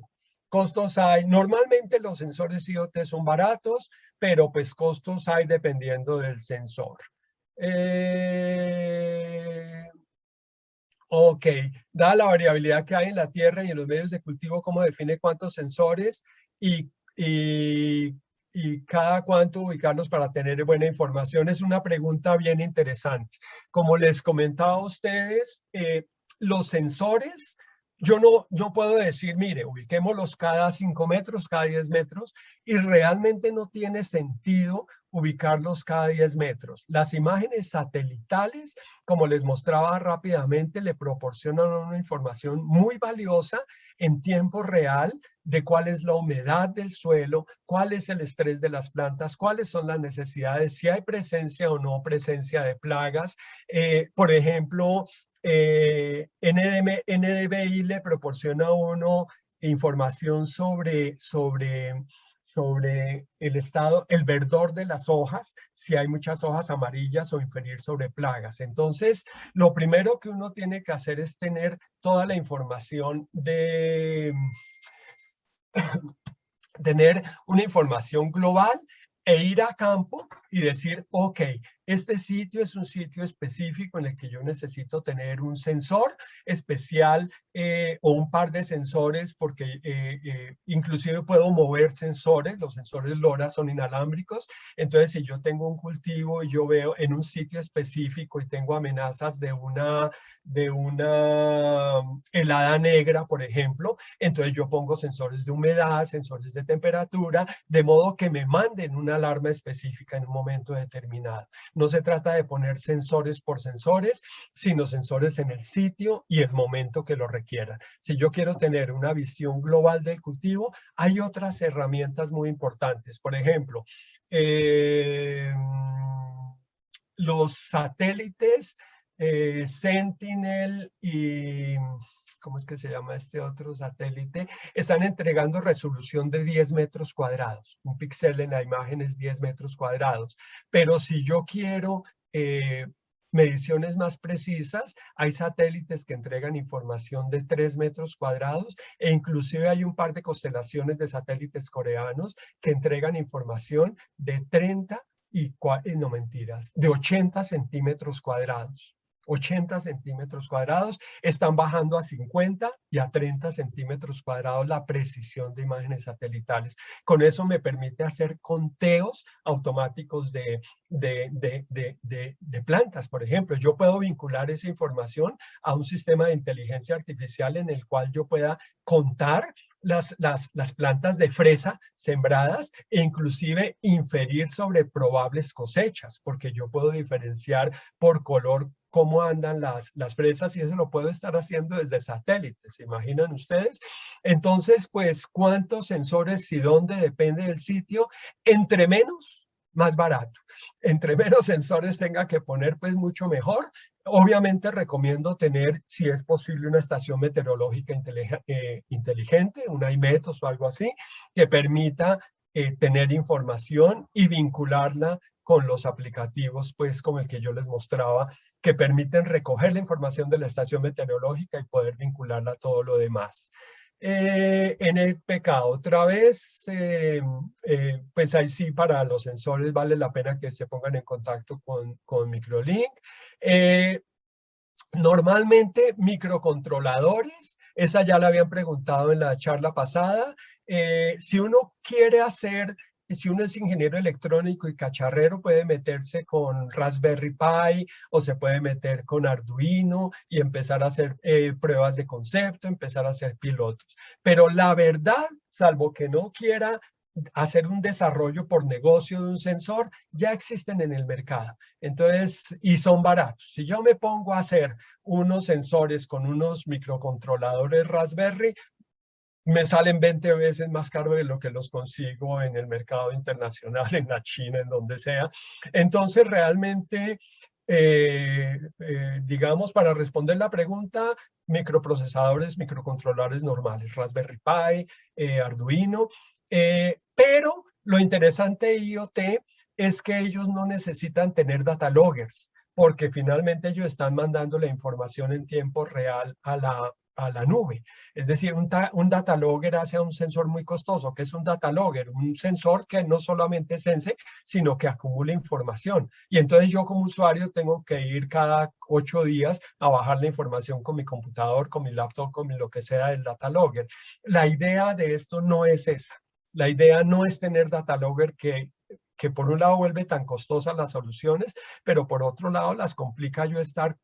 Costos hay, normalmente los sensores IoT son baratos, pero pues costos hay dependiendo del sensor. Ok, dada la variabilidad que hay en la tierra y en los medios de cultivo, ¿cómo define cuántos sensores y cada cuánto ubicarlos para tener buena información? Es una pregunta bien interesante. Como les comentaba a ustedes, los sensores, yo no puedo decir, mire, ubiquémoslos cada 5 metros, cada 10 metros, y realmente no tiene sentido ubicarlos cada 10 metros. Las imágenes satelitales, como les mostraba rápidamente, le proporcionan una información muy valiosa en tiempo real de cuál es la humedad del suelo, cuál es el estrés de las plantas, cuáles son las necesidades, si hay presencia o no presencia de plagas. Por ejemplo, NDVI le proporciona a uno información sobre el estado, el verdor de las hojas, si hay muchas hojas amarillas o inferir sobre plagas. Entonces, lo primero que uno tiene que hacer es tener toda la información tener una información global e ir a campo y decir, ok, este sitio es un sitio específico en el que yo necesito tener un sensor especial o un par de sensores, porque inclusive puedo mover sensores. Los sensores LoRa son inalámbricos. Entonces, si yo tengo un cultivo y yo veo en un sitio específico y tengo amenazas de una helada negra, por ejemplo, entonces yo pongo sensores de humedad, sensores de temperatura, de modo que me manden una alarma específica en un momento determinado. No se trata de poner sensores por sensores, sino sensores en el sitio y el momento que lo requieran. Si yo quiero tener una visión global del cultivo, hay otras herramientas muy importantes. Por ejemplo, los satélites Sentinel y, ¿cómo es que se llama este otro satélite? Están entregando resolución de 10 metros cuadrados. Un píxel en la imagen es 10 metros cuadrados. Pero si yo quiero mediciones más precisas, hay satélites que entregan información de 3 metros cuadrados, e inclusive hay un par de constelaciones de satélites coreanos que entregan información de 30 no mentiras, de 80 centímetros cuadrados. 80 centímetros cuadrados, están bajando a 50 y a 30 centímetros cuadrados la precisión de imágenes satelitales. Con eso me permite hacer conteos automáticos de plantas, por ejemplo. Yo puedo vincular esa información a un sistema de inteligencia artificial en el cual yo pueda contar las plantas de fresa sembradas e inclusive inferir sobre probables cosechas, porque yo puedo diferenciar por color cómo andan las fresas, y eso lo puedo estar haciendo desde satélites, ¿se imaginan ustedes? Entonces, pues, ¿cuántos sensores y dónde? Depende del sitio. Entre menos, más barato. Entre menos sensores tenga que poner, pues mucho mejor. Obviamente recomiendo tener, si es posible, una estación meteorológica inteligente, una IMETOS o algo así, que permita tener información y vincularla con los aplicativos, pues como el que yo les mostraba, que permiten recoger la información de la estación meteorológica y poder vincularla a todo lo demás. En el pecado, otra vez, pues ahí sí para los sensores vale la pena que se pongan en contacto con Microlink. Normalmente microcontroladores, esa ya la habían preguntado en la charla pasada. Si uno quiere hacer, si uno es ingeniero electrónico y cacharrero, puede meterse con Raspberry Pi o se puede meter con Arduino y empezar a hacer pruebas de concepto, empezar a hacer pilotos. Pero la verdad, salvo que no quiera hacer un desarrollo por negocio de un sensor, ya existen en el mercado. Entonces, y son baratos. Si yo me pongo a hacer unos sensores con unos microcontroladores Raspberry, me salen 20 veces más caro de lo que los consigo en el mercado internacional, en la China, en donde sea. Entonces, realmente, digamos, para responder la pregunta, microprocesadores, microcontroladores normales, Raspberry Pi, Arduino, pero lo interesante de IoT es que ellos no necesitan tener data loggers, porque finalmente ellos están mandando la información en tiempo real a la nube. Es decir, un data logger hace un sensor muy costoso. ¿Qué es un data logger? Un sensor que no solamente sense, sino que acumula información. Y entonces yo como usuario tengo que ir cada 8 días a bajar la información con mi computador, con mi laptop, con lo que sea del data logger. La idea de esto no es esa. La idea no es tener data logger que por un lado vuelve tan costosas las soluciones, pero por otro lado las complica yo estar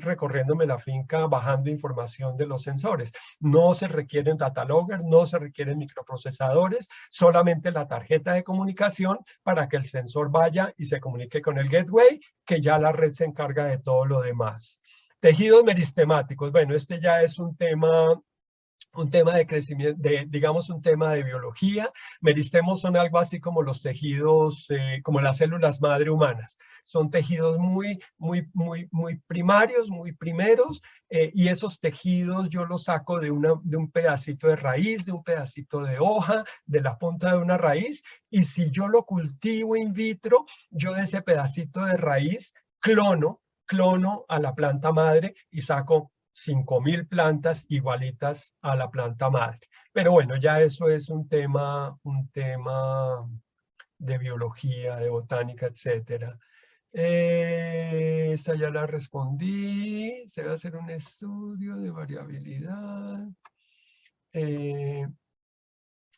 recorriéndome la finca bajando información de los sensores. No se requieren data loggers, no se requieren microprocesadores, solamente la tarjeta de comunicación para que el sensor vaya y se comunique con el gateway, que ya la red se encarga de todo lo demás. Tejidos meristemáticos, bueno, este ya es un tema de crecimiento, digamos un tema de biología. Meristemos son algo así como los tejidos, como las células madre humanas. Son tejidos muy primarios, muy primeros, y esos tejidos yo los saco de un pedacito de raíz, de un pedacito de hoja, de la punta de una raíz, y si yo lo cultivo in vitro, yo de ese pedacito de raíz clono a la planta madre y saco 5.000 plantas igualitas a la planta madre. Pero bueno, ya eso es un tema de biología, de botánica, etc. Esa ya la respondí. Se va a hacer un estudio de variabilidad.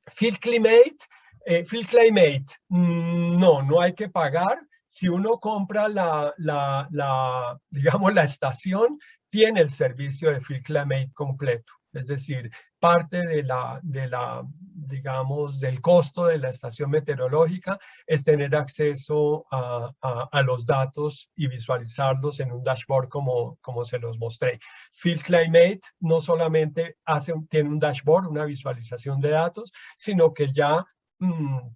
Field Climate, no hay que pagar. Si uno compra digamos, la estación, tiene el servicio de Field Climate completo. Es decir, parte digamos, del costo de la estación meteorológica es tener acceso a los datos y visualizarlos en un dashboard como se los mostré. Field Climate no solamente tiene un dashboard, una visualización de datos, sino que ya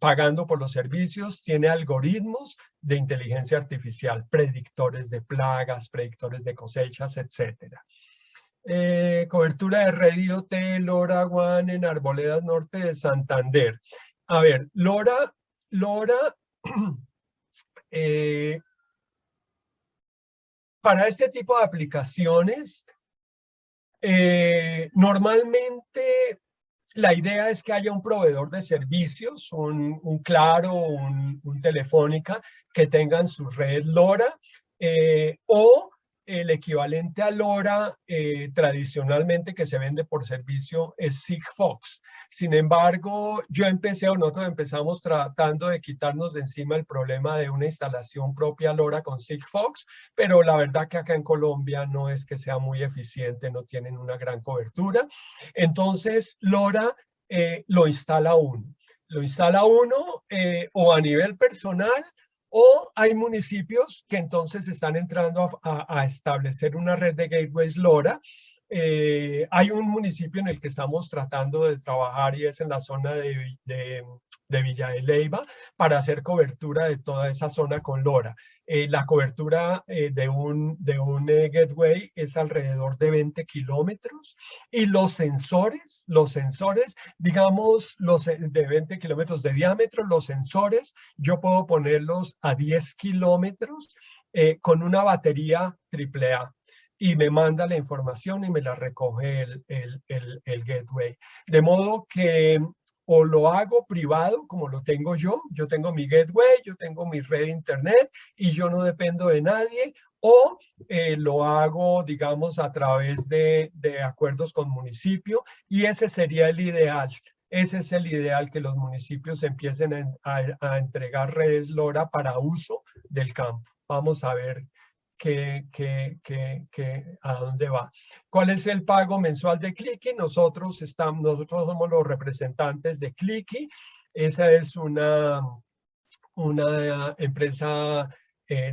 pagando por los servicios, tiene algoritmos de inteligencia artificial, predictores de plagas, predictores de cosechas, etc. Cobertura de red IoT LoRaWAN en Arboledas Norte de Santander. A ver, LoRa para este tipo de aplicaciones, normalmente la idea es que haya un proveedor de servicios, un Claro, un Telefónica, que tengan su red LoRa, o el equivalente a LoRa tradicionalmente que se vende por servicio es Sigfox. Sin embargo, nosotros empezamos tratando de quitarnos de encima el problema de una instalación propia LoRa con Sigfox, pero la verdad que acá en Colombia no es que sea muy eficiente, no tienen una gran cobertura. Entonces, LoRa lo instala uno. Lo instala uno o a nivel personal O hay municipios que entonces están entrando a establecer una red de gateways LoRa. Hay un municipio en el que estamos tratando de trabajar y es en la zona de Villa de Leyva para hacer cobertura de toda esa zona con LoRa. La cobertura de un gateway es alrededor de 20 kilómetros y los sensores, digamos, los de 20 kilómetros de diámetro, los sensores, yo puedo ponerlos a 10 kilómetros con una batería AAA. Y me manda la información y me la recoge el gateway. De modo que o lo hago privado, como lo tengo yo tengo mi gateway, yo tengo mi red de internet y yo no dependo de nadie, o lo hago, digamos, a través de acuerdos con municipio, y ese sería el ideal. Ese es el ideal, que los municipios empiecen a entregar redes LoRa para uso del campo. Vamos a ver a dónde va. ¿Cuál es el pago mensual de Clicky? Nosotros somos los representantes de Clicky. Esa es una empresa,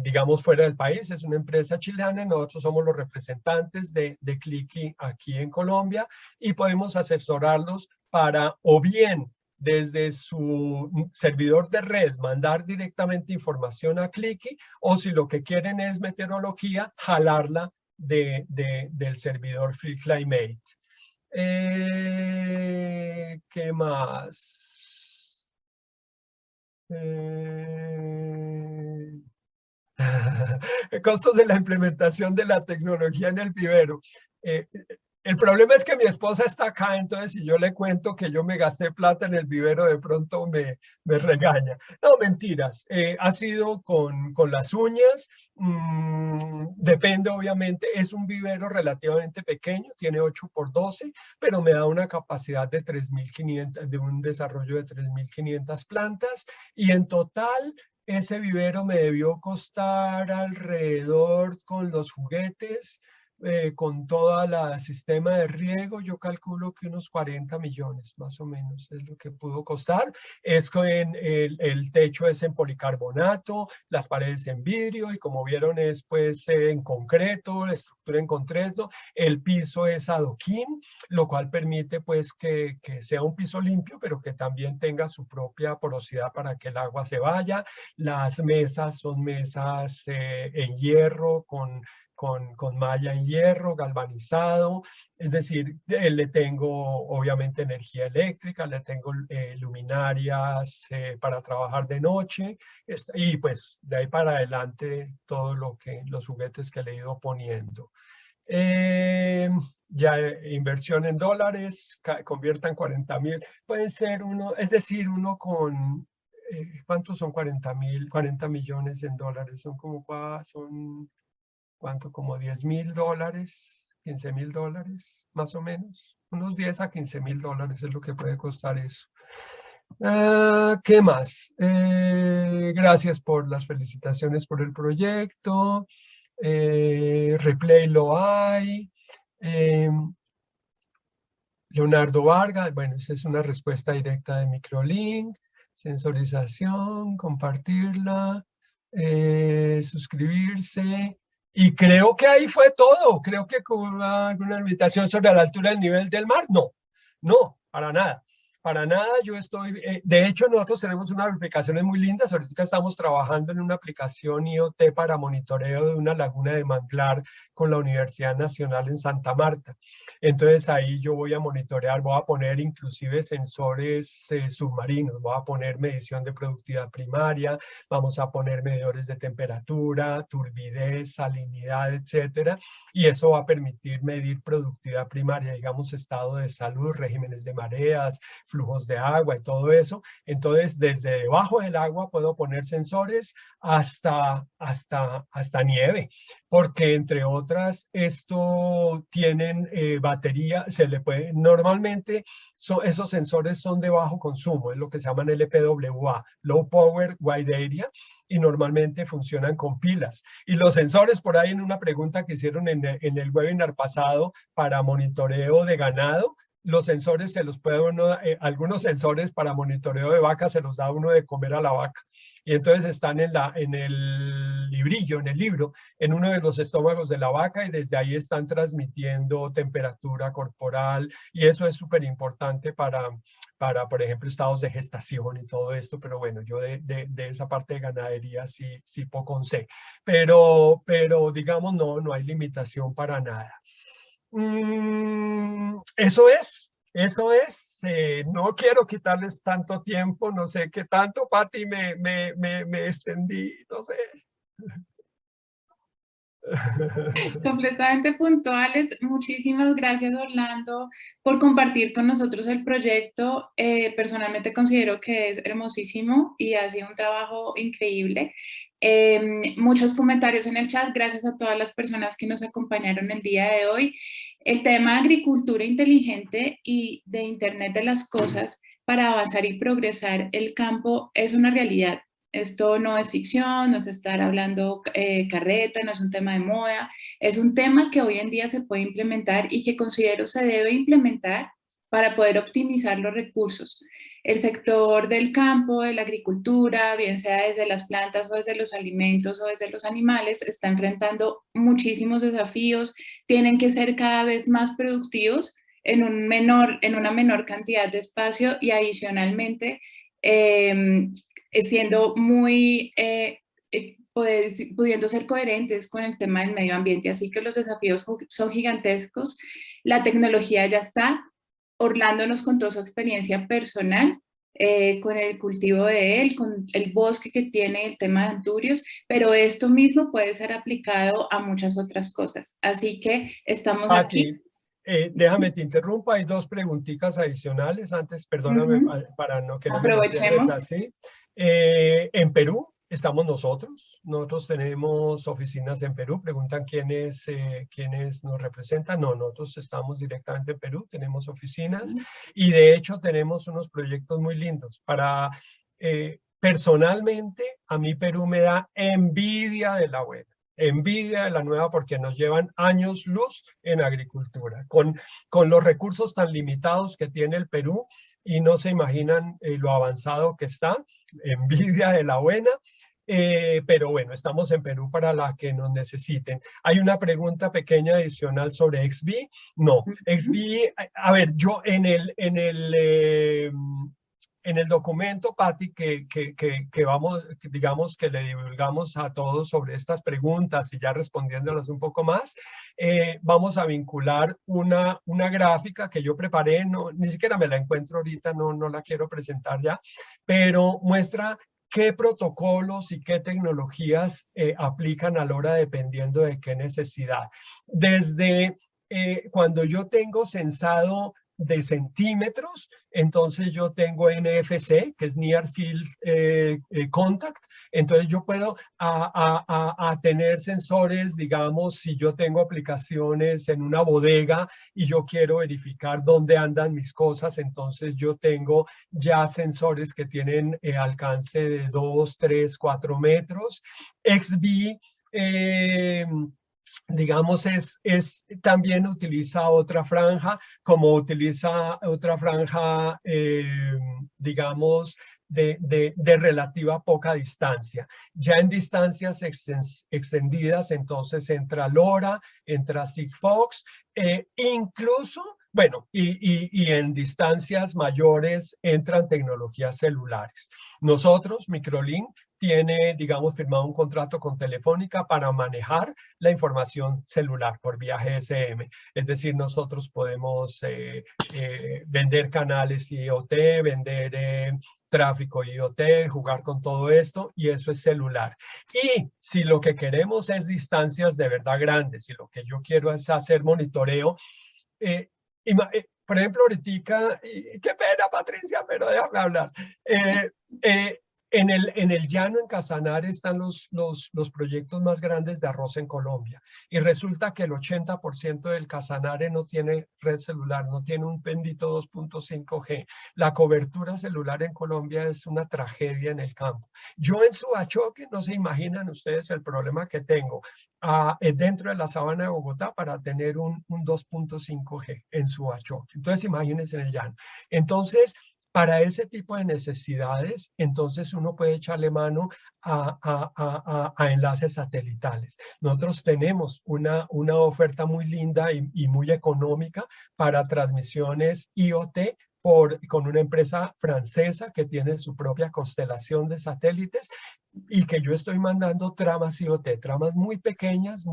digamos, fuera del país, es una empresa chilena. Nosotros somos los representantes de Clicky aquí en Colombia y podemos asesorarlos para, o bien desde su servidor de red, mandar directamente información a Clicky, o si lo que quieren es meteorología, jalarla del servidor FieldClimate. ¿Qué más? Costos de la implementación de la tecnología en el vivero. El problema es que mi esposa está acá, entonces si yo le cuento que yo me gasté plata en el vivero, de pronto me regaña. No, mentiras. Ha sido con las uñas. Depende, obviamente. Es un vivero relativamente pequeño, tiene 8x12, pero me da una capacidad de 3.500, de un desarrollo de 3.500 plantas. Y en total, ese vivero me debió costar alrededor, con los juguetes, con todo el sistema de riego, yo calculo que unos 40 millones más o menos es lo que pudo costar. Es con el techo es en policarbonato, las paredes en vidrio, y como vieron es pues en concreto, la estructura en concreto, el piso es adoquín, lo cual permite pues que sea un piso limpio, pero que también tenga su propia porosidad para que el agua se vaya. Las mesas son mesas en hierro, con malla en hierro, galvanizado. Es decir, le tengo obviamente energía eléctrica, le tengo luminarias para trabajar de noche, y pues de ahí para adelante todo los juguetes que le he ido poniendo. Ya inversión en dólares, conviertan 40.000, pueden ser uno, es decir, uno con, ¿cuántos son 40 millones en dólares? Son como, ¿cuánto? Como $10.000, $15.000, más o menos. Unos 10 a 15.000 dólares es lo que puede costar eso. ¿Qué más? Gracias por las felicitaciones por el proyecto. Replay lo hay. Leonardo Vargas, bueno, esa es una respuesta directa de Microlink. Sensorización, compartirla, suscribirse. Y creo que ahí fue todo. Creo que con alguna limitación sobre la altura del nivel del mar. No, para nada. Para nada, yo estoy, de hecho nosotros tenemos unas aplicaciones muy lindas. Ahorita estamos trabajando en una aplicación IoT para monitoreo de una laguna de manglar con la Universidad Nacional en Santa Marta. Entonces ahí yo voy a monitorear, voy a poner inclusive sensores submarinos, voy a poner medición de productividad primaria, vamos a poner medidores de temperatura, turbidez, salinidad, etcétera, y eso va a permitir medir productividad primaria, digamos estado de salud, regímenes de mareas, flujos de agua y todo eso. Entonces desde debajo del agua puedo poner sensores hasta nieve, porque entre otras esto tienen batería, normalmente esos sensores son de bajo consumo, es lo que se llaman LPWA, Low Power Wide Area, y normalmente funcionan con pilas. Y los sensores, por ahí en una pregunta que hicieron en el webinar pasado para monitoreo de ganado, los sensores se los puede uno, algunos sensores para monitoreo de vacas se los da uno de comer a la vaca. Y entonces están en el librillo, en el libro, en uno de los estómagos de la vaca y desde ahí están transmitiendo temperatura corporal y eso es súper importante para, por ejemplo, estados de gestación y todo esto. Pero bueno, yo de esa parte de ganadería sí poco sé. Pero digamos, no hay limitación para nada. Eso es. No quiero quitarles tanto tiempo, no sé qué tanto, Pati, me extendí, no sé. Completamente puntuales. Muchísimas gracias, Orlando, por compartir con nosotros el proyecto. Personalmente considero que es hermosísimo y ha sido un trabajo increíble. Muchos comentarios en el chat. Gracias a todas las personas que nos acompañaron el día de hoy. El tema de agricultura inteligente y de Internet de las cosas para avanzar y progresar el campo es una realidad. Esto no es ficción, no es estar hablando carreta, no es un tema de moda, es un tema que hoy en día se puede implementar y que considero se debe implementar para poder optimizar los recursos. El sector del campo, de la agricultura, bien sea desde las plantas o desde los alimentos o desde los animales, está enfrentando muchísimos desafíos, tienen que ser cada vez más productivos en una menor cantidad de espacio y adicionalmente siendo muy, pudiendo ser coherentes con el tema del medio ambiente. Así que los desafíos son gigantescos. La tecnología ya está. Orlando nos contó su experiencia personal con el cultivo de él, con el bosque que tiene, el tema de anturios, pero esto mismo puede ser aplicado a muchas otras cosas. Así que estamos aquí. Déjame te interrumpa, hay dos preguntitas adicionales antes, perdóname, para no que no me lo cierres así. En Perú estamos nosotros tenemos oficinas en Perú, preguntan quiénes nos representan. No, nosotros estamos directamente en Perú, tenemos oficinas y de hecho tenemos unos proyectos muy lindos para, personalmente a mí Perú me da envidia de la buena. Envidia de la nueva porque nos llevan años luz en agricultura, con los recursos tan limitados que tiene el Perú y no se imaginan lo avanzado que está, envidia de la buena, pero bueno, estamos en Perú para la que nos necesiten. Hay una pregunta pequeña adicional sobre XB. No, XB, a ver, yo en el documento, Patti, que vamos, digamos que le divulgamos a todos sobre estas preguntas y ya respondiéndolas un poco más, vamos a vincular una gráfica que yo preparé, ni siquiera me la encuentro ahorita, no la quiero presentar ya, pero muestra qué protocolos y qué tecnologías aplican a la hora dependiendo de qué necesidad. Desde cuando yo tengo censado de centímetros, entonces yo tengo NFC, que es Near Field Contact, entonces yo puedo tener sensores, digamos, si yo tengo aplicaciones en una bodega y yo quiero verificar dónde andan mis cosas, entonces yo tengo ya sensores que tienen alcance de 2, 3, 4 metros. XB, digamos, también utiliza otra franja, como utiliza otra franja, digamos, de relativa poca distancia. Ya en distancias extendidas, entonces entra LoRa, entra Sigfox, incluso, bueno, y en distancias mayores entran tecnologías celulares. Nosotros, Microlink, tiene, digamos, firmado un contrato con Telefónica para manejar la información celular por vía GSM. Es decir, nosotros podemos vender canales IoT, vender tráfico IoT, jugar con todo esto, y eso es celular. Y si lo que queremos es distancias de verdad grandes, si lo que yo quiero es hacer monitoreo, por ejemplo, ahorita, qué pena, Patricia, pero déjame hablar. En el llano, en Casanare, están los proyectos más grandes de arroz en Colombia. Y resulta que el 80% del Casanare no tiene red celular, no tiene un bendito 2.5G. La cobertura celular en Colombia es una tragedia en el campo. Yo en Suachoque, no se imaginan ustedes el problema que tengo dentro de la sabana de Bogotá para tener un 2.5G en Suachoque. Entonces, imagínense en el llano. Entonces, para ese tipo de necesidades, entonces uno puede echarle mano a enlaces satelitales. Nosotros tenemos una oferta muy linda y muy económica para transmisiones IoT con una empresa francesa que tiene su propia constelación de satélites y que yo estoy mandando tramas IoT, tramas muy pequeñas,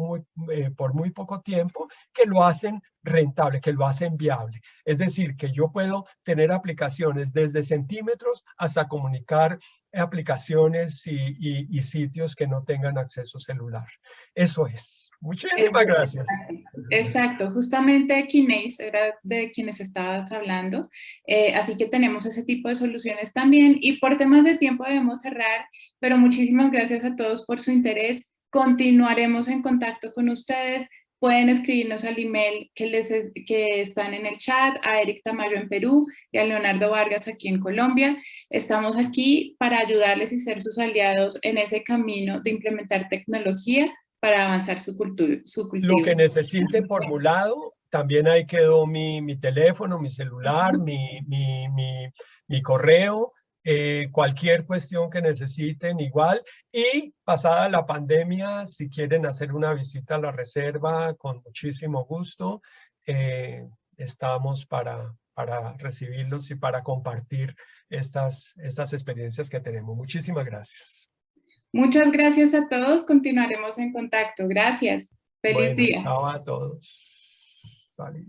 por muy poco tiempo, que lo hacen rentable, que lo hacen viable. Es decir, que yo puedo tener aplicaciones desde centímetros hasta comunicar aplicaciones y sitios que no tengan acceso celular. Eso es. Muchísimas gracias. Exacto, justamente Kineis era de quienes estabas hablando, así que tenemos ese tipo de soluciones también y por temas de tiempo debemos cerrar, pero muchísimas gracias a todos por su interés, continuaremos en contacto con ustedes, pueden escribirnos al email que están en el chat, a Eric Tamayo en Perú y a Leonardo Vargas aquí en Colombia. Estamos aquí para ayudarles y ser sus aliados en ese camino de implementar tecnología para avanzar su cultivo. Lo que necesiten por mi lado, también ahí quedó mi teléfono, mi celular, mi correo, cualquier cuestión que necesiten igual. Y pasada la pandemia, si quieren hacer una visita a la reserva, con muchísimo gusto, estamos para recibirlos y para compartir estas experiencias que tenemos. Muchísimas gracias. Muchas gracias a todos. Continuaremos en contacto. Gracias. Feliz Bueno, día. chao a todos. Vale.